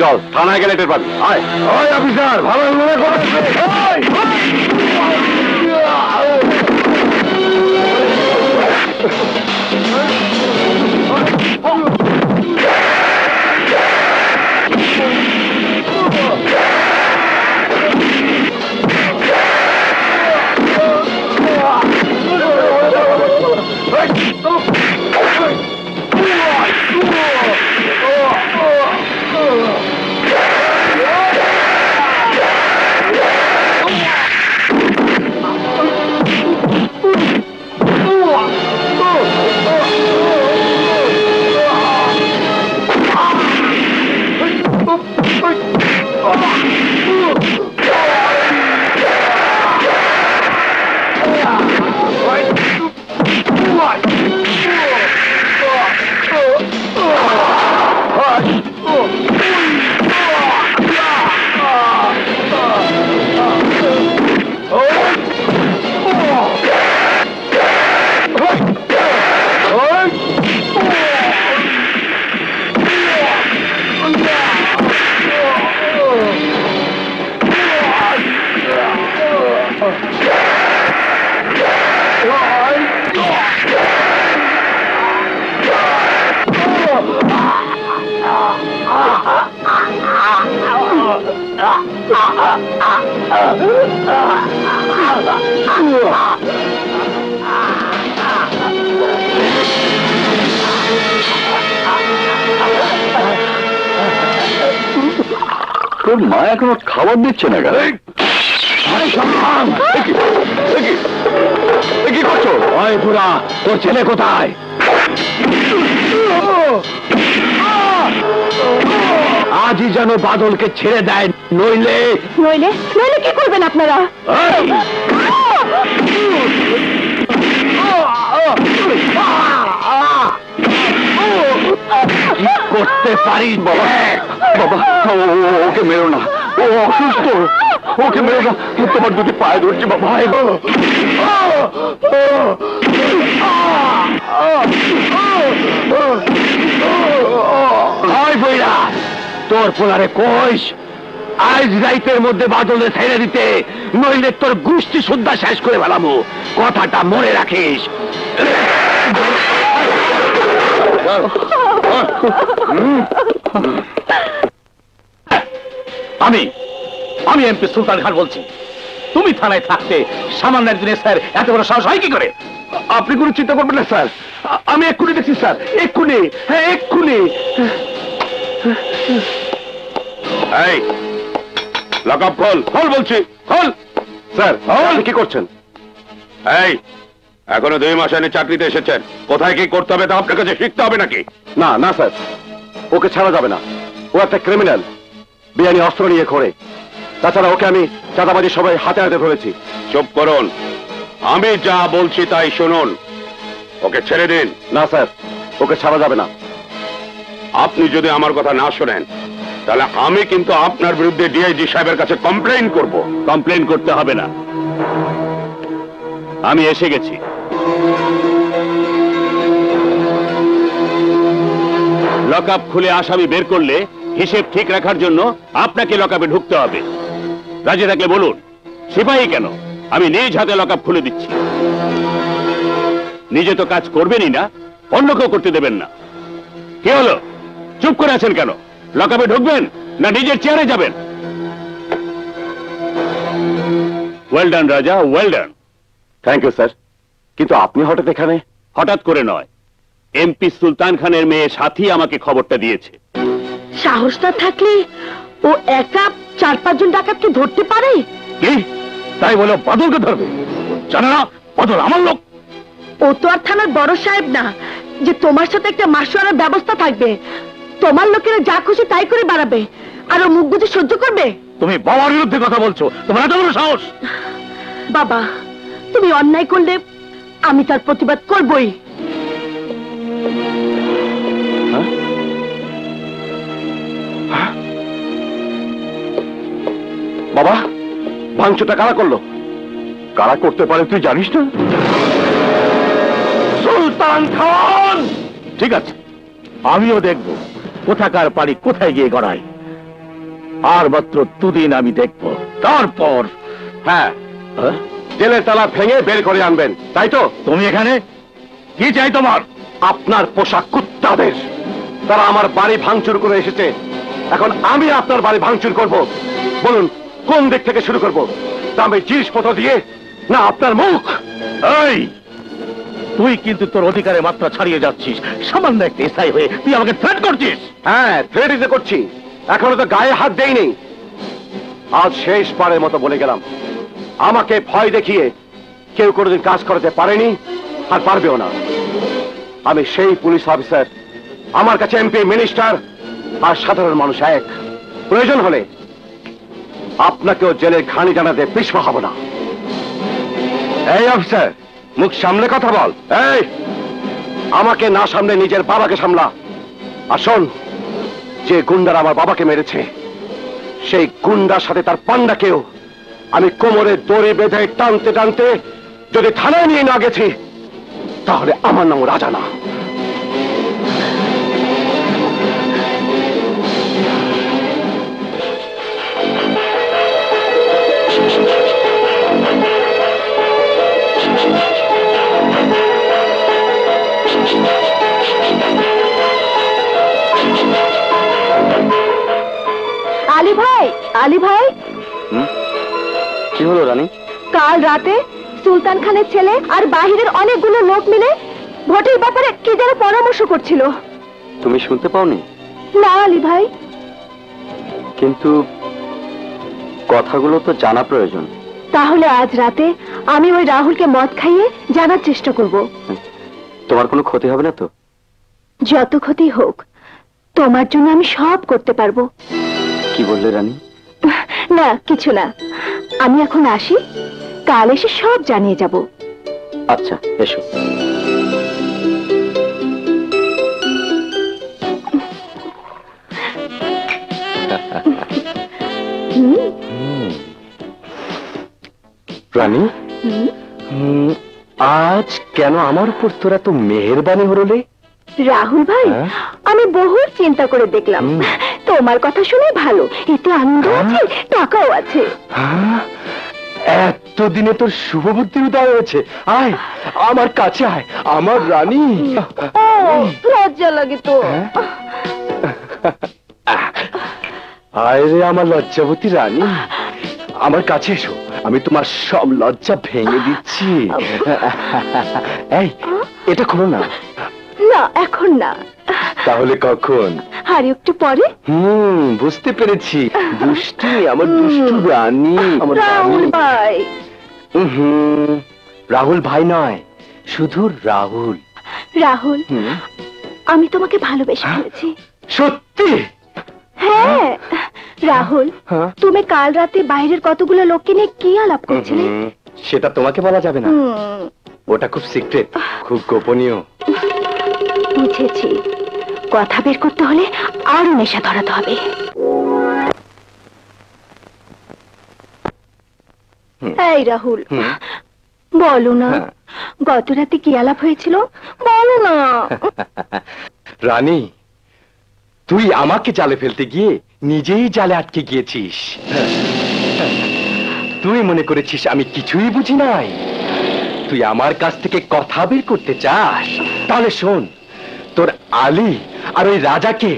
চল থানায় গেলে টের পাবি। আয়। ওই অফিসার, ভালো মনে করে। তোর মা এখনো খাবার দিচ্ছে না কেন? কি করছো? ওই বুড়া, তোর ছেলে কোথায়? আজই যেন বাদলকে ছেড়ে দেয়, নইলে নইলে নইলে কি করবেন আপনারা? কি করতে পারিস বাবা? বাবা, ওকে মেরো না, ও অসুস্থ, ওকে মেরো না, তোমার দুটি পায়ে ধরছি বাবা। তোর পোলারে কইস আজ রাইতের মধ্যে বাদলে ছেড়ে দিতে, নইলে তোর গোষ্ঠী সুদ্ধা শেষ করে ফেলামো, কথাটা মনে রাখিস। আমি এমপি সুলতান খান বলছি। তুমি থানায় থাকতে সামান্য একদিনে স্যার এত বড় সাহস হয় কি করে? আপনি কোনো চিন্তা করবেন না স্যার, আমি এক্ষুনি দেখছি স্যার, এক্ষুনি, হ্যাঁ এক্ষুনি। এই লকআপ খোল, খোল বলছি, খোল। স্যার আপনি কি করছেন? এই এখনো 2 মাস আগে চাকরিতে এসেছেন, কোথায় কি করতে হবে তা আপনার কাছে শিখতে হবে নাকি? না না স্যার, ওকে ছাড়া যাবে না, ও একটা ক্রিমিনাল, বেআইনি অস্ত্র নিয়ে ঘোরে। তাছাড়া ওকে আমি চাঁদাবাজি সবাই হাতে হাতে ধরেছি। চুপ করুন, আমি যা বলছি তাই শুনুন, ওকে ছেড়ে দিন। না স্যার, ওকে ছাড়া যাবে না। আপনি যদি আমার কথা না শোনেন তাহলে আমি কিন্তু আপনার বিরুদ্ধে ডিআইজি সাহেবের কাছে কমপ্লেইন করব। কমপ্লেন করতে হবে না, আমি এসে গেছি। লকআপ খুলে আসামি বের করলে হিসেব ঠিক রাখার জন্য আপনাকে লকআপে ঢুকতে হবে। রাজি থাকলে বলুন, সিপাহী কেন, আমি নিজ হাতে লকআপ খুলে দিচ্ছি। নিজে তো কাজ করবেনই না, অন্য কেউ করতে দেবেন না। কি হলো, চুপ করে আছেন কেন? লকআপে ঢুকবেন না নিজের চেয়ারে যাবেন? Well done Raja, well done. Thank you sir, কিন্তু আপনি হঠাৎ এখানে? হঠাৎ করে নয়, এমপি সুলতান খানের মেয়ে সাথী আমাকে খবরটা দিয়েছে। সাহসটা থাকলে ও একা 4-5 জন ডাকাতকে ধরতে পারে? কি তাই বলো বাদলকে ধরবে? জানো না বাদল আমার লোক? ও তো আর থানার বড় সাহেব না যে তোমার সাথে একটা মাসুয়ারার ব্যবস্থা থাকবে। তোমার লোকেরা যা খুশি তাই করে বাড়াবে, আর ও মুখ বুঝে সহ্য করবে? তুমি বাবার বিরুদ্ধে কথা বলছো, তোমার এত বড় সাহস? বাবা, তুমি অন্যায় করলে আমি তার প্রতিবাদ করবই। বাবা, ভাঙচুরটা কারা করলো? কারা করতে পারে তুই জানিস না? সুলতান খান। ঠিক আছে, আমিও দেখব কোথাকার পারি কোথায় গিয়ে গড়াই। আর মাত্র 2 দিন আমি দেখব, তারপর হ্যাঁ, জেলের তালা ভেঙে বের করে আনবেন, তাই তো? তুমি এখানে কি চাই তোমার? আপনার পোশাক কুত্তাদের, তারা আমার বাড়ি ভাঙচুর করে এসেছে, এখন আমি আপনার বাড়ি ভাঙচুর করব। বলুন কোন দিক থেকে শুরু করব? দামি জিনিসপত্র দিয়ে না আপনার মুখ? এই, তুই কিন্তু তোর অধিকারে মাত্রা ছাড়িয়ে যাচ্ছিস। সামান্য একটা এসআই হয়ে তুই আমাকে থ্রেট করছিস? হ্যাঁ, থ্রেট ইতে করছি, এখনো তো গায়ে হাত দেইনি। আজ শেষবারের মতো বলে গেলাম, আমাকে ভয় দেখিয়ে কেউ কোনোদিন কাজ করাতে পারেনি আর পারবেও না। আমি সেই পুলিশ অফিসার, আমার কাছে এমপি, মিনিস্টার আর সাধারণ মানুষ এক। প্রয়োজন হলে আপনাকেও জেলের ঘানি জানাতে পিছপা হব না। এই অফিসার, মুখ সামলে কথা বল। এই, আমাকে না সামলে নিজের বাবাকে সামলা। আর শোন, যে গুন্ডারা আমার বাবাকে মেরেছে, সেই গুন্ডার সাথে তার পান্ডাকেও আমি কোমরে দড়ি বেঁধে টানতে টানতে যদি থানায় নিয়ে না গেছি, তাহলে আমার নাম রাজা না। আলী ভাই, আলী ভাই, কি হলো রানী? কাল রাতে সুলতান খানের ছেলে আর বাহিরের অনেকগুলো লোক মিলে ভোটের ব্যাপারে কি যেন পরামর্শ করছিল। তুমি শুনতে পাওনি? না আলী ভাই। কিন্তু কথাগুলো তো জানা প্রয়োজন। তাহলে আজ রাতে আমি ওই রাহুলকে মদ খাইয়ে জানার চেষ্টা করব। তোমার কোনো ক্ষতি হবে না তো? যত ক্ষতি হোক, তোমার জন্য আমি সব করতে পারবো। কি বললে রানী? না, কিছু না। আমি এখন আসি, কাল এসে সব জানিয়ে যাব। আচ্ছা, এসো। রানী, আজ কেন আমার উপর তোরা তো মেহেরবানি হলো রে? রাহুল ভাই, আমি বহু চিন্তা করে দেখলাম, তোমার কথা শুনে ভালো, এতে আনন্দ আছে, টাকাও আছে। এতদিনে তোর শুভ বুদ্ধির উদয় হয়েছে। আয়, আমার কাছে আয়, আমার রানী। লজ্জা লাগে তো। আয় রে আমার লজ্জাবতী রানী, আমার কাছে এসো, আমি তোমার সব লজ্জা ভেঙে দিচ্ছি। এই, এটা খোলো না। না, এখন না। তাহলে কখন? আর একটু পরে। বুঝতে পেরেছি, দুষ্টি আমার দুষ্টু রানী, আমার রাহুল ভাই। রাহুল ভাই নয়, শুধু রাহুল। রাহুল, আমি তোমাকে ভালোবেসে ফেলেছি। সত্যি? হ্যাঁ রাহুল, তুমি কাল রাতে বাইরের কতগুলো লোককে নিয়ে কি আলাপ করছিলে? সেটা তোমাকে বলা যাবে না, ওটা খুব সিক্রেট, খুব গোপনীয়। বুঝেছি, কথা বের করতে হলে আরো নেশা ধরাতে হবে। এই রাহুল, বলো না, গত রাতে কি আলাপ হয়েছিল, বলো না। রানী, তুই আমাকে জালে ফেলতে গিয়ে নিজেই জালে আটকে গিয়েছিস। তুই মনে করেছিস আমি কিছুই বুঝি নাই? তুই আমার কাছ থেকে কথা বের করতে চাস? তাহলে শোন, তোর আলী আর ওই রাজাকে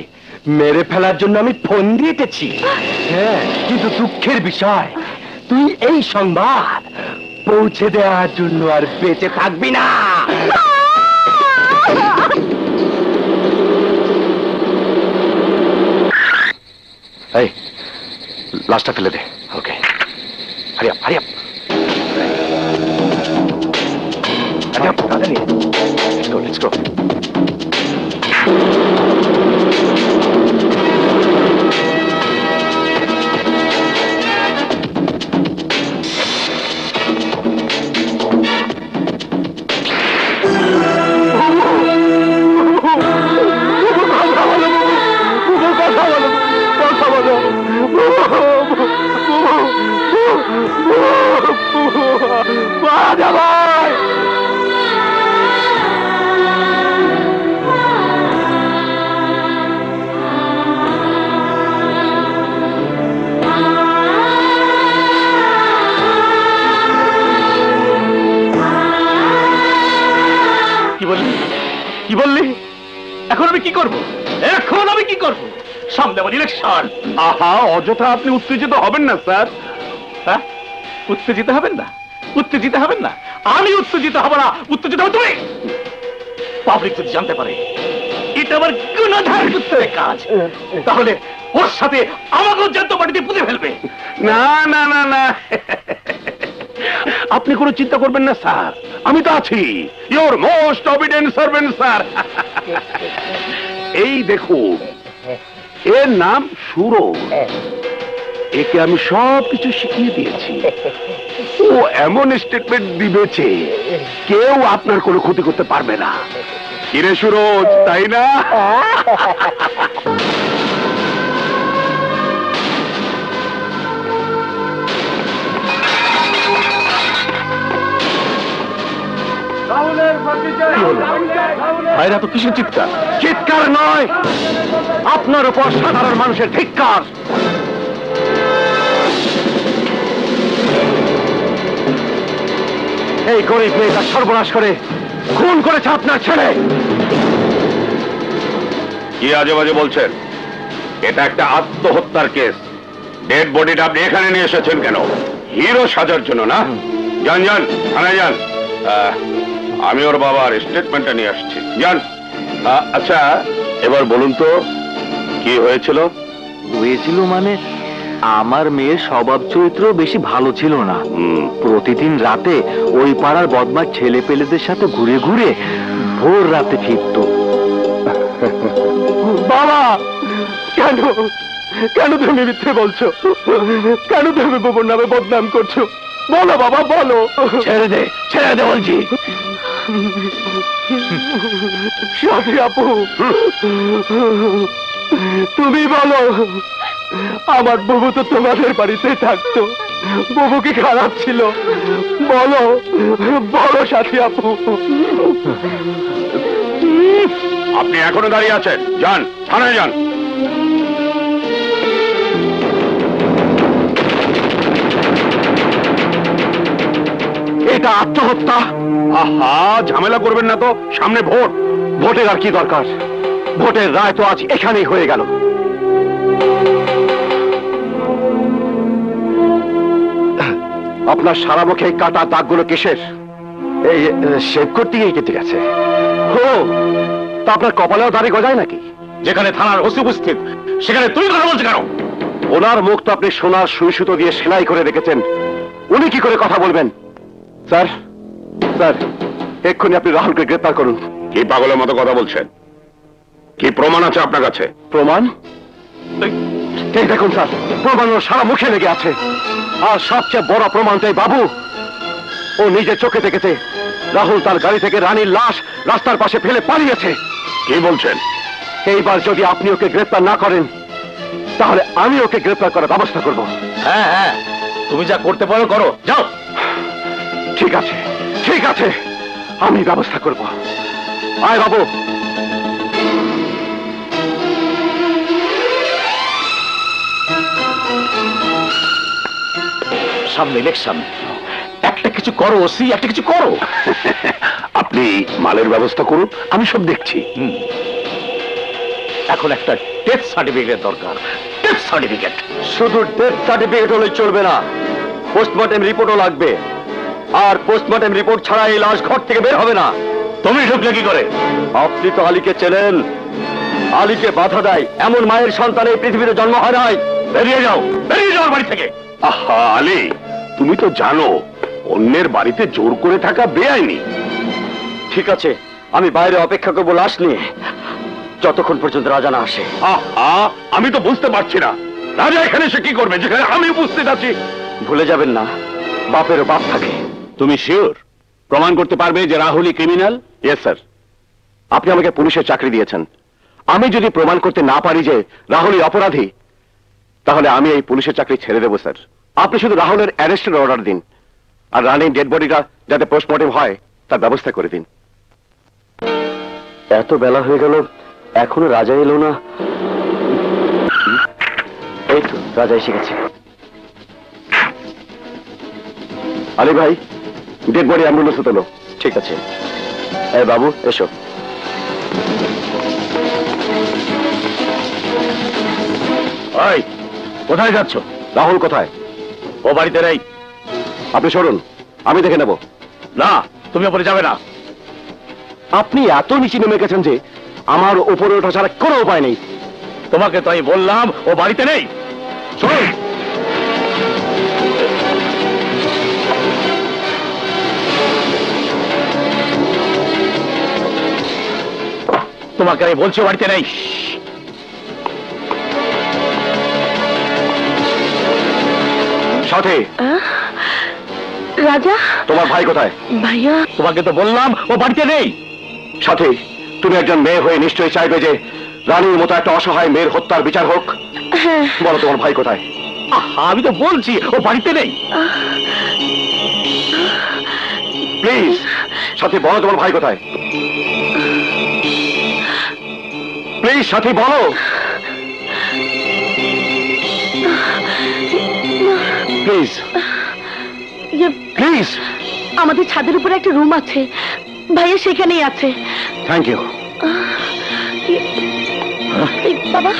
মেরে ফেলার জন্য আমি ফোন দিয়েছি। হ্যাঁ, কিন্তু দুঃখের বিষয়, তুই এই সংবাদ পৌঁছে দেওয়ার জন্য আর বেঁচে থাকবি না। এই, লাশটা ফেলে দে। ওকে, hurry up, hurry up. Let's go, let's go. রাজা ভাই, কি বললি? এখন আমি কি করব? এখন আমি কি করব? সামনে আমার ইলেকশন। আহা, অযথা আপনি উত্তেজিত হবেন না স্যার। হ্যাঁ, উত্তেজিত হবেন না? উত্তেজিত হবেন না? আমি উত্তেজিত হব না, উত্তেজিত হবে তুমি। পাবলিক যদি জানতে পারে এটা আমার গুণাধার পুত্রের কাজ, তাহলে ওর সাথে আমাকেও জানতে পার্টিতে পুঁতে ফেলবে। না না না না, আপনি কোনো চিন্তা করবেন না স্যার, আমি তো আছি, ইওর মোস্ট অবিডেন্ট সার্ভেন্ট স্যার। এই দেখুন, এর নাম সুরজ, একে আমি সব কিছু শিখিয়ে দিয়েছি। ও এমন স্টেটমেন্ট দিবেছে কেউ আপনার কোনো ক্ষতি করতে পারবে না। কিরে সুরজ, তাই না? ভাইরা তো কিসের চিৎকার? চিৎকার নয়, আপনার উপর সাধারণ মানুষের ধিক্কার। এই গরিব মেয়েটা সর্বনাশ করে খুন করেছে আপনার ছেলে। কি আজে বাজে বলছেন? এটা একটা আত্মহত্যার কেস। ডেড বডিটা আপনি এখানে নিয়ে এসেছেন কেন? হিরো সাজার জন্য না? যান যান, থানায় যান। আমি ওর বাবার স্টেটমেন্টটা নিয়ে আসছি। যান। আচ্ছা, এবার বলুন তো কি হয়েছিল? হয়েছিল মানে, আমার মেয়ের স্বভাব চরিত্র বেশি ভালো ছিল না। প্রতিদিন রাতে ওই পাড়ার বদমাশ ছেলে পেলেদের সাথে ঘুরে ঘুরে ভোর রাতে ফিরত। বাবা, কেন কেন তুমি মিথ্যে বলছো? কেন তুমি বাবার নামে বদনাম করছো? বলো বাবা, বলো। ছেড়ে দে, ছেড়ে দে বলছি। সাথী আপু, তুমি বলো, আমার বাবু তো তোমাদের বাড়িতে থাকতো, বাবু কি খারাপ ছিল? বলো বলো সাথী আপু। আপনি এখনো দাঁড়িয়ে আছেন? যান, থানায় যান। এটা আত্মহত্যা। আহা, ঝামেলা করবেন না তো, সামনে ভোট। ভোটের আর কি দরকার? ভোটের রায় তো আজ এখানেই হয়ে গেল। আপনার সারা মুখে কাটা দাগগুলো কিসের? এই শেভ করতে গিয়ে কেটে গেছে। ও, তা আপনার কপালেও দাড়ি গজায় নাকি? যেখানে থানার ওসি উপস্থিত সেখানে তুই কথা বলছিস কেন? ওনার মুখ তো আপনি সোনার সুই সুতো দিয়ে সেলাই করে রেখেছেন, উনি কি করে কথা বলবেন? স্যার, স্যার, এক্ষুনি আপনি রাহুলকে গ্রেফতার করুন। কি পাগলের মতো কথা বলছেন? কি প্রমাণ আছে আপনার কাছে? প্রমাণ? এই দেখুন স্যার, প্রমাণ ওর সারা মুখে লেগে আছে। আর সবচেয়ে বড় প্রমাণটাই বাবু, ও নিজে চোখে দেখেছে রাহুল তার গাড়ি থেকে রানীর লাশ রাস্তার পাশে ফেলে পালিয়েছে। কি বলছেন? এইবার যদি আপনি ওকে গ্রেফতার না করেন তাহলে আমি ওকে গ্রেফতার করার ব্যবস্থা করব। হ্যাঁ হ্যাঁ, তুমি যা করতে পারো করো, যাও। ঠিক আছে, ঠিক আছে, আমি ব্যবস্থা করব। আয় বাবু। সামনে ইলেকশন, একটা কিছু করো ওসি, একটা কিছু করো। আপনি মালের ব্যবস্থা করুন, আমি সব দেখছি। এখন একটা ডেথ সার্টিফিকেট দরকার। Death certificate. শুধু ডেথ সার্টিফিকেট হলে চলবে না, পোস্টমর্টেম রিপোর্টও লাগবে। আর পোস্টমর্টেম রিপোর্ট ছাড়া এই লাশ ঘর থেকে বের হবে না। তুমি ঢুকলে কি করে? আপনি তো আলীকে চেনেন, আলীকে বাধা দেয় এমন মায়ের সন্তান এই পৃথিবীতে জন্ম হয় নাই। বেরিয়ে যাও, বেরিয়ে যাও বাড়ি থেকে। আহা আলী, তুমি তো জানো অন্যের বাড়িতে জোর করে থাকা বেআইনি। ঠিক আছে, আমি বাইরে অপেক্ষা করবো লাশ নিয়ে, যতক্ষণ পর্যন্ত রাজা না আসে। আহা, আমি তো বুঝতে পারছি না রাজা এখানে সে কি করবে যেখানে আমি উপস্থিত আছি। ভুলে যাবেন না, বাপেরও বাপ থাকে। তুমি শিওর প্রমাণ করতে পারবে যে রাহুলই ক্রিমিনাল? ইয়েস স্যার, আপনি আমাকে পুলিশের চাকরি দিয়েছেন। আমি যদি প্রমাণ করতে না পারি যে রাহুলই অপরাধী, তাহলে আমি এই পুলিশের চাকরি ছেড়ে দেবো স্যার। আপনি শুধু রাহুলের অ্যারেস্টের অর্ডার দিন, আর রানীর ডেড বডিটা যাতে পোস্টমর্টেম হয় তার ব্যবস্থা করে দিন। এত বেলা হয়ে গেল, এখনো রাজা এলো না। এই তো রাজা এসে গেছে। আলী ভাই, ডেড বডি অ্যাম্বুলেন্সে তোলো। ঠিক আছে। এই বাবু এসো। ওই, কোথায় যাচ্ছ? রাহুল কোথায়? ও বাড়িতে নেই। আপনি সরুন, আমি দেখে নেব। না, তুমি ওপরে যাবে না। আপনি এত নিচে নেমে গেছেন যে আমার উপরে ওঠা ছাড়া কোনো উপায় নেই। তোমাকে তো আমি বললাম ও বাড়িতে নেই। শোন, তোমাকে আমি বলছি ও বাড়িতে নেই। সাথে রাজা, তোমার ভাই কোথায়? ভাইয়া তোমাকে তো বললাম ও বাড়িতে নেই। সাথী, তুমি একজন মেয়ে হয়ে নিশ্চয়ই চাইবে যে রানীর মতো একটা অসহায় মেয়ের হত্যার বিচার হোক। বলো তোমার ভাই কোথায়? আমি তো বলছি ও বাড়িতে নেই। প্লিজ সাথী, বলো তোমার ভাই কোথায়? প্লিজ সাথী, বলো। Please please. আমাদের ছাদের উপরে একটা রুম আছে, ভাইয়া সেখানেই আছে। Thank you. বাবা,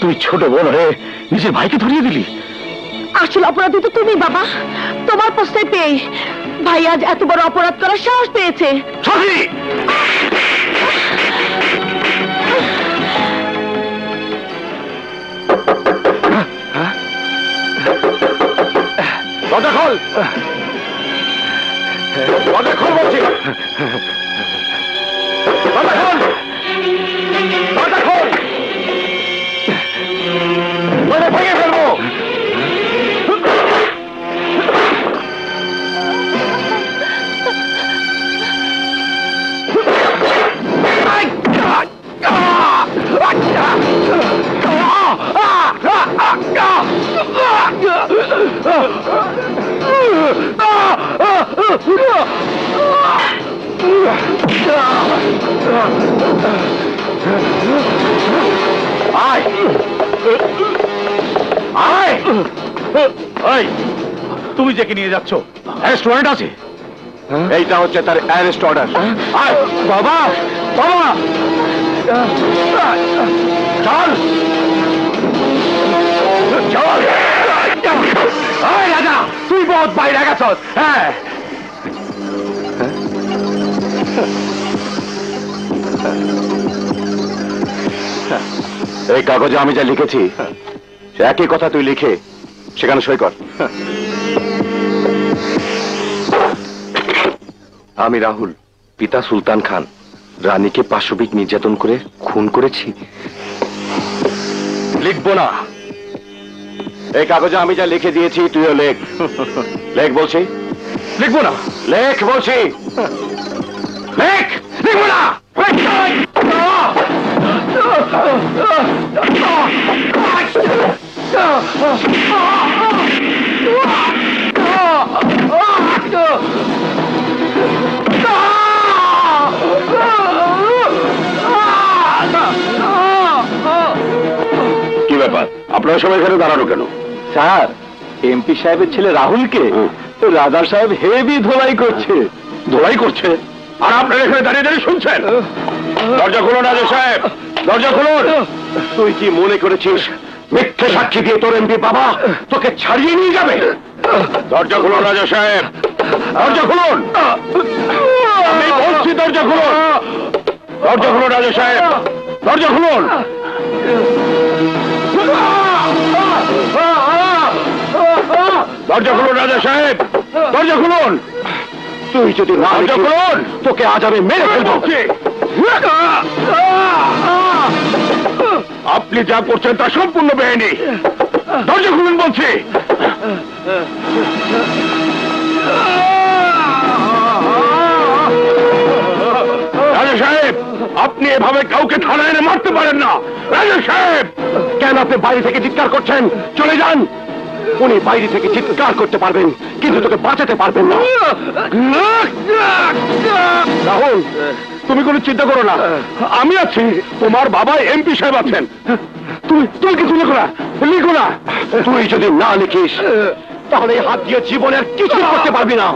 তুই ছোট বোন হয়ে নিজের ভাইকে ধরিয়ে দিলি। আসল অপরাধী তো তুমি বাবা। তোমার প্রশ্রয় পেয়ে ভাই আজ এত বড় অপরাধ করার সাহস পেয়েছে। সাথী, দরজা খোল, দরজা খোল বলছি। দরজা খোল, দরজা খোল, দরজা ভেঙে ফেলবো। তুমি যাকে নিয়ে যাচ্ছ অ্যারেস্ট ওয়ারেন্ট আছে? এইটা হচ্ছে তার অ্যারেস্ট অর্ডার। বাবা, বাবা, চল চল। রাজা, তুই বহুত বাইরে গেছ। হ্যাঁ, এই কাগজে আমি যা লিখেছি একই কথা তুই লিখে সেখানে সই কর। আমি রাহুল, পিতা সুলতান খান, রানীকে পাশবিক নির্যাতন করে খুন করেছি। লিখবো না। এই কাগজে আমি যা লিখে দিয়েছি তুইও লেখ। লেখ বলছি। লিখবো না। লেখ বলছি। লেখ। লিখবো না। কি ব্যাপার, আপনারা সবাই এখানে দাঁড়ানো কেন? স্যার, এমপি সাহেবের ছেলে রাহুলকে রাজা সাহেব হেভি ধোলাই করছে। ধোলাই করছে? আর আপনারা এখানে দাঁড়িয়ে দাঁড়িয়ে শুনছেন? দরজা খুলুন রাজা সাহেব, দরজা খুলুন। তুই কি মনে করেছিস মিথ্যে সাক্ষী দিয়ে তোর এমপি বাবা তোকে ছাড়িয়ে নিয়ে যাবে? দরজা খুলুন রাজা সাহেব, দরজা খুলুন। আমি বলছি দরজা খুলুন, দরজা খুলুন রাজা সাহেব, দরজা খুলুন। দরজা খুলুন রাজা সাহেব, দরজা খুলুন। তুই যদি না দরজা খুলুন, তোকে আজ আমি মেরে ফেলবো। আপনি যা করছেন তা সম্পূর্ণ বেআইনি। দরজা খুলুন বলছি। রাজা সাহেব, আপনি এভাবে কাউকে থানায় এনে মারতে পারেন না। রাজা সাহেব, কেন আপনি বাইরে থেকে চিৎকার করছেন? চলে যান। উনি বাইরে থেকে চিৎকার করতে পারবেন কিন্তু তোকে বাঁচাতে পারবেন না। রাহুল, তুমি কোনো চিন্তা করো না, আমি আছি। তোমার বাবা এমপি সাহেব আছেন। তুমি কিছু লিখো না, লিখো না। তুই যদি না লিখিস তাহলে হাত দিয়ে জীবনের কিছু করতে পারবি না।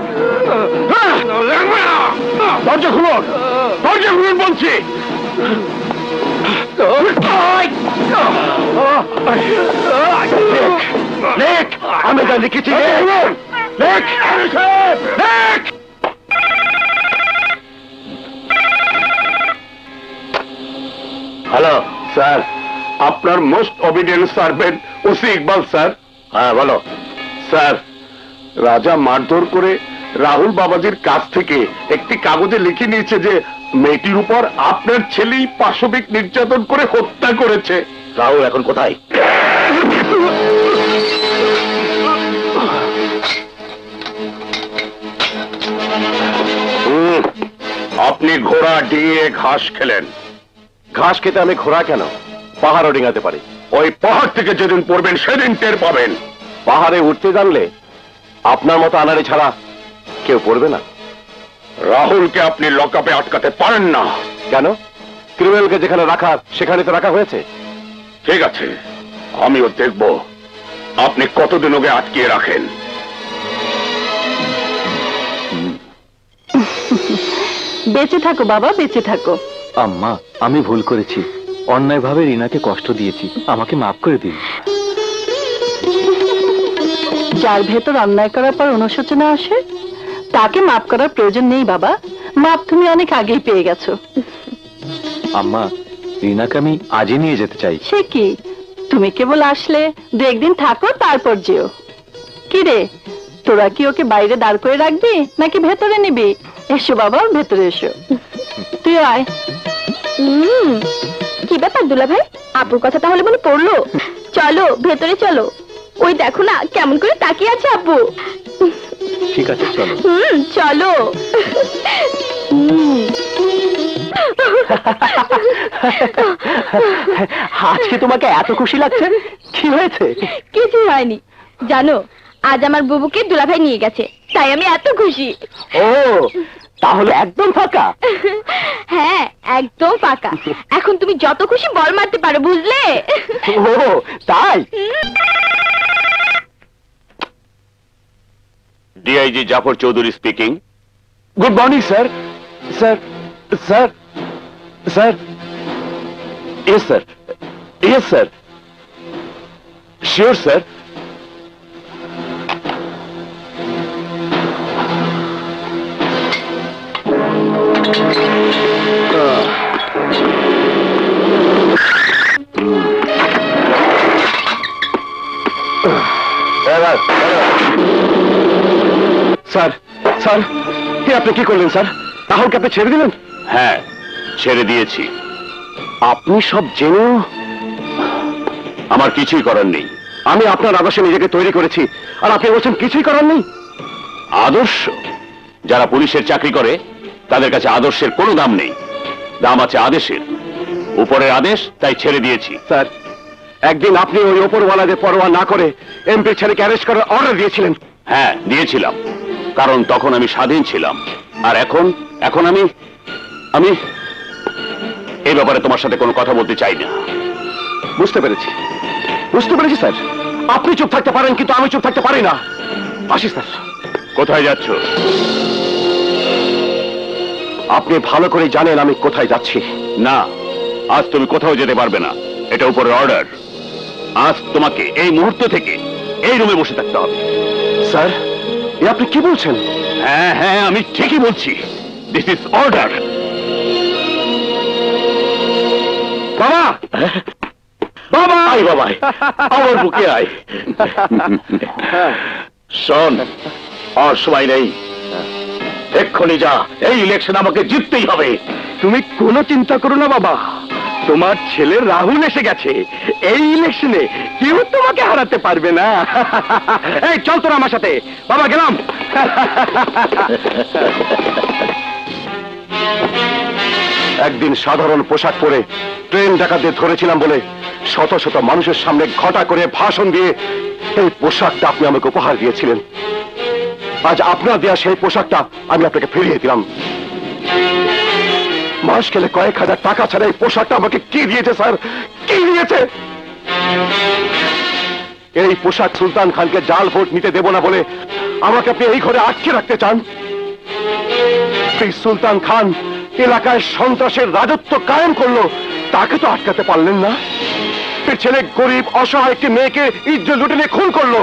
দরজা খুলুন, দরজা খুলুন বলছি। লেখ, আমি যা লিখেছি লেখ, লেখ। হ্যালো স্যার, আপনার most obedient servant OC Iqbal sir. হ্যাঁ বলো। স্যার, রাজা মারধর করে রাহুল বাবাজির কাছ থেকে একটি কাগজে লিখে নিয়েছে যে মেয়েটির উপর আপনার ছেলেই পাশবিক নির্যাতন করে হত্যা করেছে। রাহুল এখন কোথায়? আপনি ঘোড়া ডিঙিয়ে ঘাস খেলেন। ঘাস খেতে আমি ঘোড়া কেন, পাহাড়ও ডিঙাতে পারি। ওই পাহাড় থেকে যেদিন পড়বেন সেদিন টের পাবেন। পাহাড়ে উঠতে জানলে আপনার মতো আনাড়ি ছাড়া কেউ পড়বে না। রাহুলকে আপনি লকআপে আটকাতে পারেন না। কেন? ক্রিমিনালকে যেখানে রাখার সেখানে তো রাখা হয়েছে। ঠিক আছে, আমিও দেখব আপনি কতদিন ওকে আটকিয়ে রাখেন। বেঁচে থাকো বাবা, বেঁচে থাকো। আম্মা, আমি ভুল করেছি, অন্যায়ভাবে রিনাকে কষ্ট দিয়েছি, আমাকে মাফ করে দিন। যার ভেতর অন্যায় করার পর অনুশোচনা আসে তাকে মাফ করার প্রয়োজন নেই বাবা। মাপ তুমি অনেক আগেই পেয়ে গেছো। আম্মা, রিনাকে আমি আজই নিয়ে যেতে চাই। সে কি, তুমি কেবল আসলে 2-1 দিন থাকো, তারপর যেও। কি রে, তোরা কি ওকে বাইরে দাঁড় করে রাখবি নাকি ভেতরে নিবি? এসো বাবা, ভেতরে এসো। তুই আয়। কি ব্যাপার দুলা ভাই, আপুর কথা তাহলে মনে পড়লো? চলো ভেতরে চলো, ওই দেখো না কেমন করে তাকিয়ে আছে আপু। ঠিক আছে চলো। চলো। আজকে তোমাকে এত খুশি লাগছে, কি হয়েছে? কিছু হয়নি, জানো আজ আমার বুবুকে দুলাভাই নিয়ে গেছে, তাই আমি এত খুশি। ও, তাহলে একদম ফাঁকা? হ্যাঁ একদম ফাঁকা। এখন তুমি যত খুশি বল মারতে পারো, বুঝলে? ও তাই? DIG Jafar Chowdhury speaking. Good morning sir. Sir sir sir yes sir, yes sir, sure sir. Sir sir, আপনি কি করলেন স্যার? রাহুলকে আপনি ছেড়ে দিলেন? হ্যাঁ, ছেড়ে দিয়েছি। আপনি সব জেনেও? আমার কিছুই করার নেই। আমি আপনার আদর্শে নিজেকে তৈরি করেছি, আর আপনি বলছেন কিছুই করার নেই? আদর্শ? যারা পুলিশের চাকরি করে তাদের কাছে আদর্শের কোনো দাম নেই, দাম আছে আদেশের। উপরের আদেশ, তাই ছেড়ে দিয়েছি। স্যার, একদিন আপনি ওই ওপরওয়ালাদের পরোয়া না করে এমপি ছেলেকে অ্যারেস্ট করার অর্ডার দিয়েছিলেন। হ্যাঁ দিয়েছিলাম, কারণ তখন আমি স্বাধীন ছিলাম। আর এখন এখন আমি আমি এই ব্যাপারে তোমার সাথে কোনো কথা বলতে চাই না। বুঝতে পেরেছি, বুঝতে পেরেছি স্যার। আপনি চুপ থাকতে পারেন, কিন্তু আমি চুপ থাকতে পারি না। আসি স্যার। কোথায় যাচ্ছ? আপনি ভালো করে জানেন আমি কোথায় যাচ্ছি। না, আজ তুমি কোথাও যেতে পারবে না, এটা উপরের অর্ডার। আজ তোমাকে এই মুহূর্ত থেকে এই রুমে বসে থাকতে হবে। স্যার, এ আপনি কি বলছেন? হ্যাঁ হ্যাঁ, আমি ঠিকই বলছি। This is order. বাবা, বাবা, আয় বাবাই, আমার বুকে আয়। শোন, আর সময় নেই, এক্ষুনি যা। এই ইলেকশন আমাকে জিততেই হবে। তুমি কোনো চিন্তা করো না বাবা, তোমার ছেলে রাহুল এসে গেছে। এই ইলেকশনে কেউ তোমাকে হারাতে পারবে না। এই চল তোরা আমার সাথে। বাবা গেলাম। একদিন সাধারণ পোশাক পরে ট্রেন ডাকাতদের ধরেছিলাম বলে শত শত মানুষের সামনে ঘটা করে ভাষণ দিয়ে এই পোশাকটা আপনি আমাকে উপহার দিয়েছিলেন। আজ আপনার দেয়া সেই পোশাকটা আমি আপনাকে ফিরিয়ে দিলাম। মাস গেলে কয়েক হাজার টাকা ছাড়া এই পোশাকটা আমাকে কি দিয়েছে স্যার? কি দিয়েছে? এই পোশাক সুলতান খানকে জাল ভোট নিতে দেব না বলে আমাকে আপনি এই ঘরে আটকে রাখতে চান। সুলতান খান এলাকায় সন্ত্রাসের রাজত্ব কায়েম করলো, তাকে তো আটকাতে পারলেন না। ছেলে গরিব অসহায় একটি মেয়েকে ইজ্জত লুটে নিয়ে খুন করলো,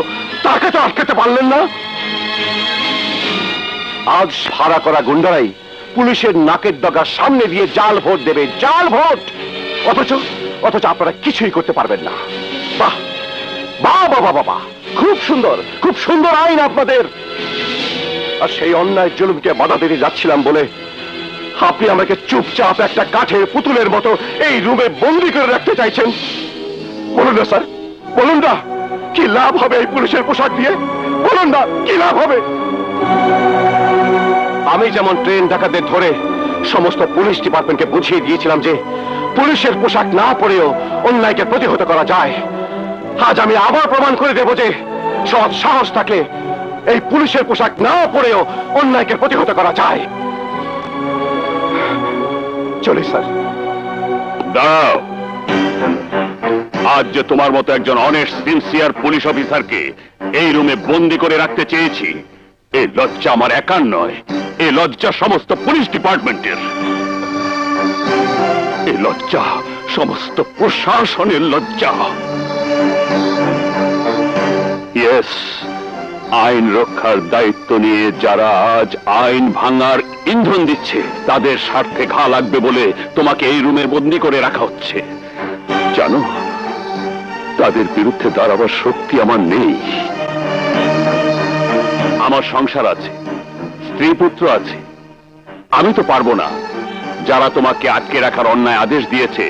তাকে তো আটকাতে পারলেন না। আজ ভাড়া করা গুন্ডারাই পুলিশের নাকের ডগার সামনে দিয়ে জাল ভোট দেবে, জাল ভোট। অথচ আপনারা কিছুই করতে পারবেন না। বাহ বাহ বাবা বাবা, খুব সুন্দর, খুব সুন্দর আইন আপনাদের। আর সেই অন্যায় জুলুমকে বাধা দিতে যাচ্ছিলাম বলে আপনি আমাকে চুপচাপ একটা কাঠের পুতুলের মতো এই রুমে বন্দি করে রাখতে চাইছেন। বলুন না স্যার, বলুন না কি লাভ হবে এই পুলিশের পোশাক দিয়ে? বলুন না কি লাভ হবে? আমি যেমন ট্রেন ডাকাতদের ধরে সমস্ত পুলিশ ডিপার্টমেন্টকে বুঝিয়ে দিয়েছিলাম যে পুলিশের পোশাক না পরেও অন্যায়কে প্রতিহত করা যায়। আজ আমি আবার প্রমাণ করে দেব যে সৎ সাহস থাকলে এই পুলিশের পোশাক না পরেও অন্যায়কে প্রতিহত করা যায়। চলি স্যার। দাঁড়াও, আজ যে তোমার মতো একজন অনেস্ট সিনসিয়ার পুলিশ অফিসারকে এই রুমে বন্দি করে রাখতে চেয়েছি, এই লজ্জা আমার একার নয়, এই লজ্জা সমস্ত পুলিশ ডিপার্টমেন্টের, এই লজ্জা সমস্ত প্রশাসনের লজ্জা। ইয়েস, আইন রক্ষার দায়িত্ব নিয়ে যারা আজ আইন ভাঙার ইন্ধন দিচ্ছে, তাদের স্বার্থে ঘা লাগবে বলে তোমাকে এই রুমে বন্দি করে রাখা হচ্ছে। জানো, তাদের বিরুদ্ধে দাঁড়াবার শক্তি আমার নেই। আমার সংসার আছে, স্ত্রী পুত্র আছে, আমি তো পারবো না যারা তোমাকে আটকে রাখার অন্যায় আদেশ দিয়েছে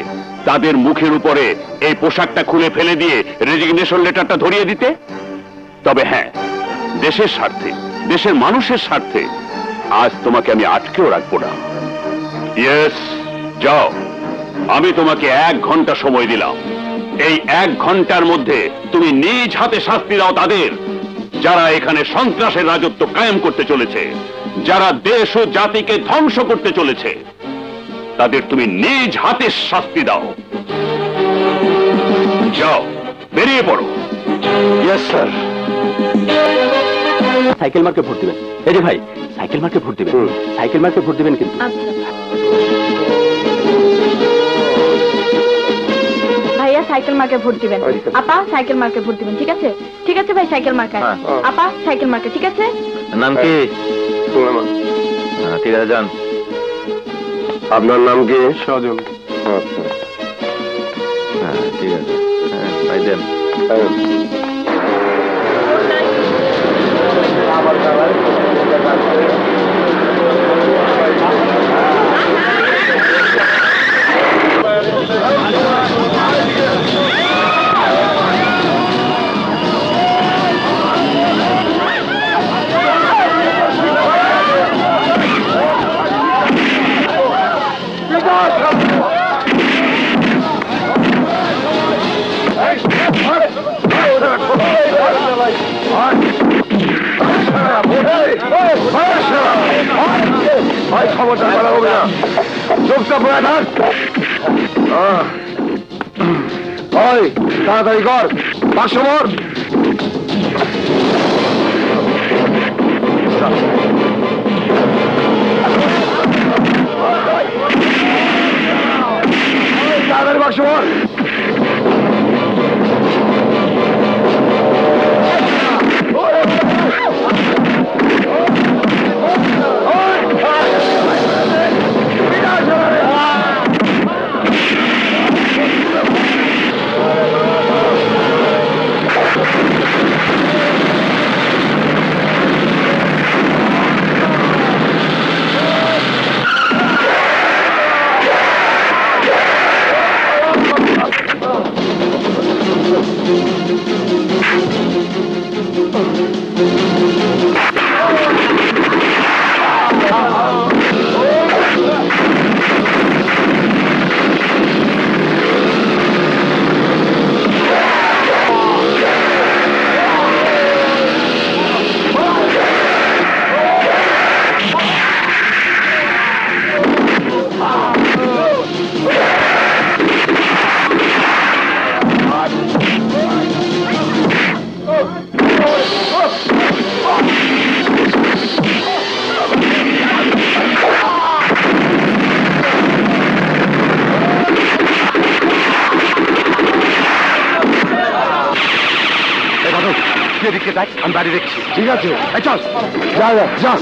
তাদের মুখের উপরে এই পোশাকটা খুলে ফেলে দিয়ে রেজিগনেশন লেটারটা ধরিয়ে দিতে। তবে হ্যাঁ, দেশের স্বার্থে, দেশের মানুষের স্বার্থে আজ তোমাকে আমি আটকেও রাখবো না। ইয়েস, যাও, আমি তোমাকে 1 ঘন্টা সময় দিলাম। এই 1 ঘন্টার মধ্যে তুমি নিজ হাতে শাস্তি দাও তাদের যারা এখানে সন্ত্রাসের রাজত্ব কায়েম করতে চলেছে, যারা দেশ ও জাতিকে ধ্বংস করতে চলেছে, তাদের তুমি নিজ হাতে শাস্তি দাও। যাও, বেরিয়ে পড়ো। Yes sir. সাইকেল মার্কে ভোট দিবেন। এই যে ভাই, সাইকেল মার্কে ভোট দিবেন, সাইকেল মার্কে ভোট দিবেন কিন্তু। ভাইয়া সাইকেল মার্কে ভোট দিবেন, আপা সাইকেল মার্কে ভোট দিবেন। ঠিক আছে, ঠিক আছে ভাই, সাইকেল মার্কে। আপা সাইকেল মার্কে। ঠিক আছে। নাম কি? ঠিক আছে, যান। আপনার নাম কি? সজল। হ্যাঁ, ঠিক আছে, ভাই দেন। খবরটা বলা হবে না, চুপচাপ হয়ে থাক। ওই তাড়াতাড়ি কর, 500 ভর। তাড়াতাড়ি 500 ভর। এদিকে দেখ, আমি বাড়ি দেখছি। ঠিক আছে, চল, যা যা যা।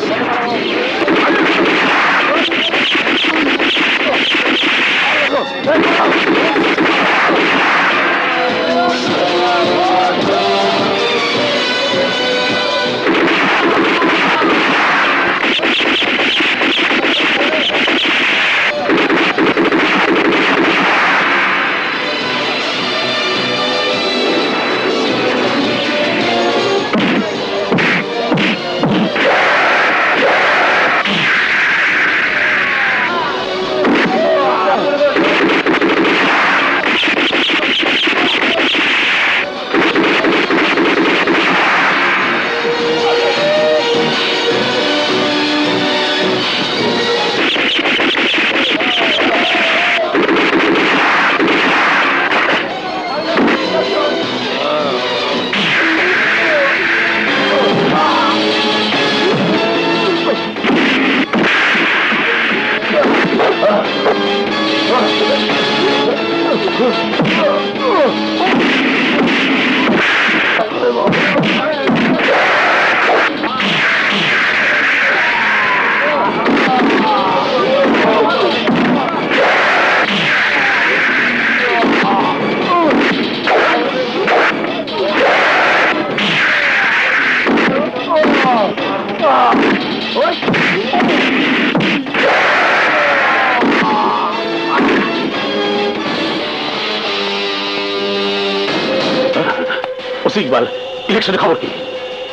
ইকবাল, ইলেকশনের খবর কি?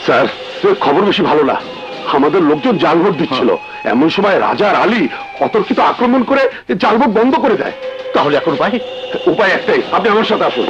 স্যার, খবর বেশি ভালো না। আমাদের লোকজন জালভোট দিচ্ছিল, এমন সময় রাজা আর আলী অতর্কিত আক্রমণ করে জালভোট বন্ধ করে দেয়। তাহলে এখন উপায়? উপায় একটাই, আপনি আমার সাথে আসুন।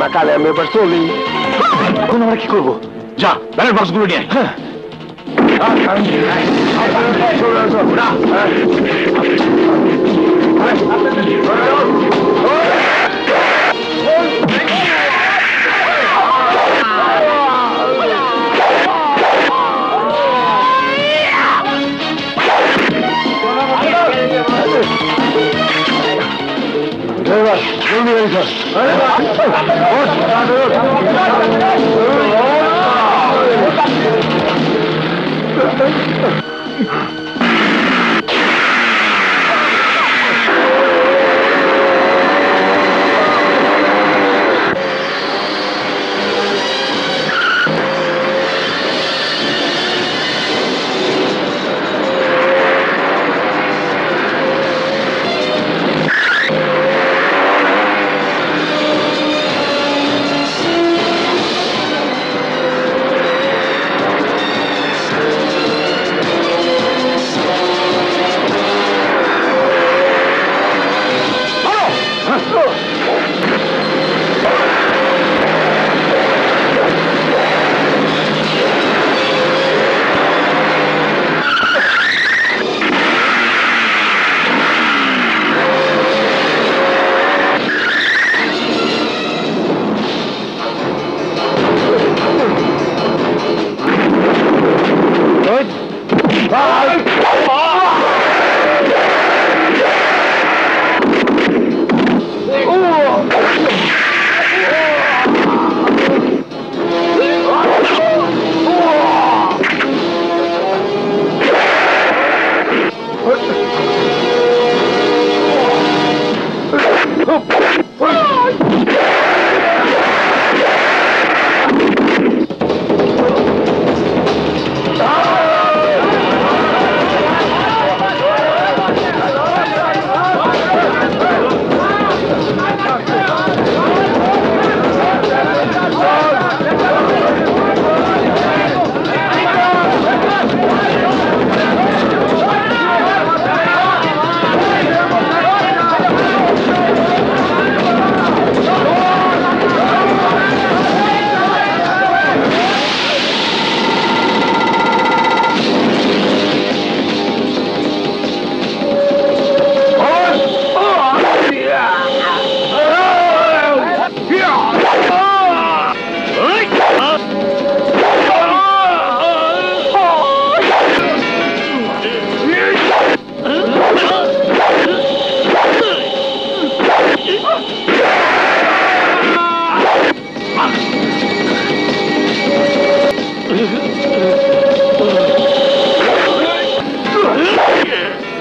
মা কালে আমি এবার চলি। এখন আমরা কি করবো? যা, ব্যালট বক্স গুলো নিয়ে আয়।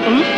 হুম?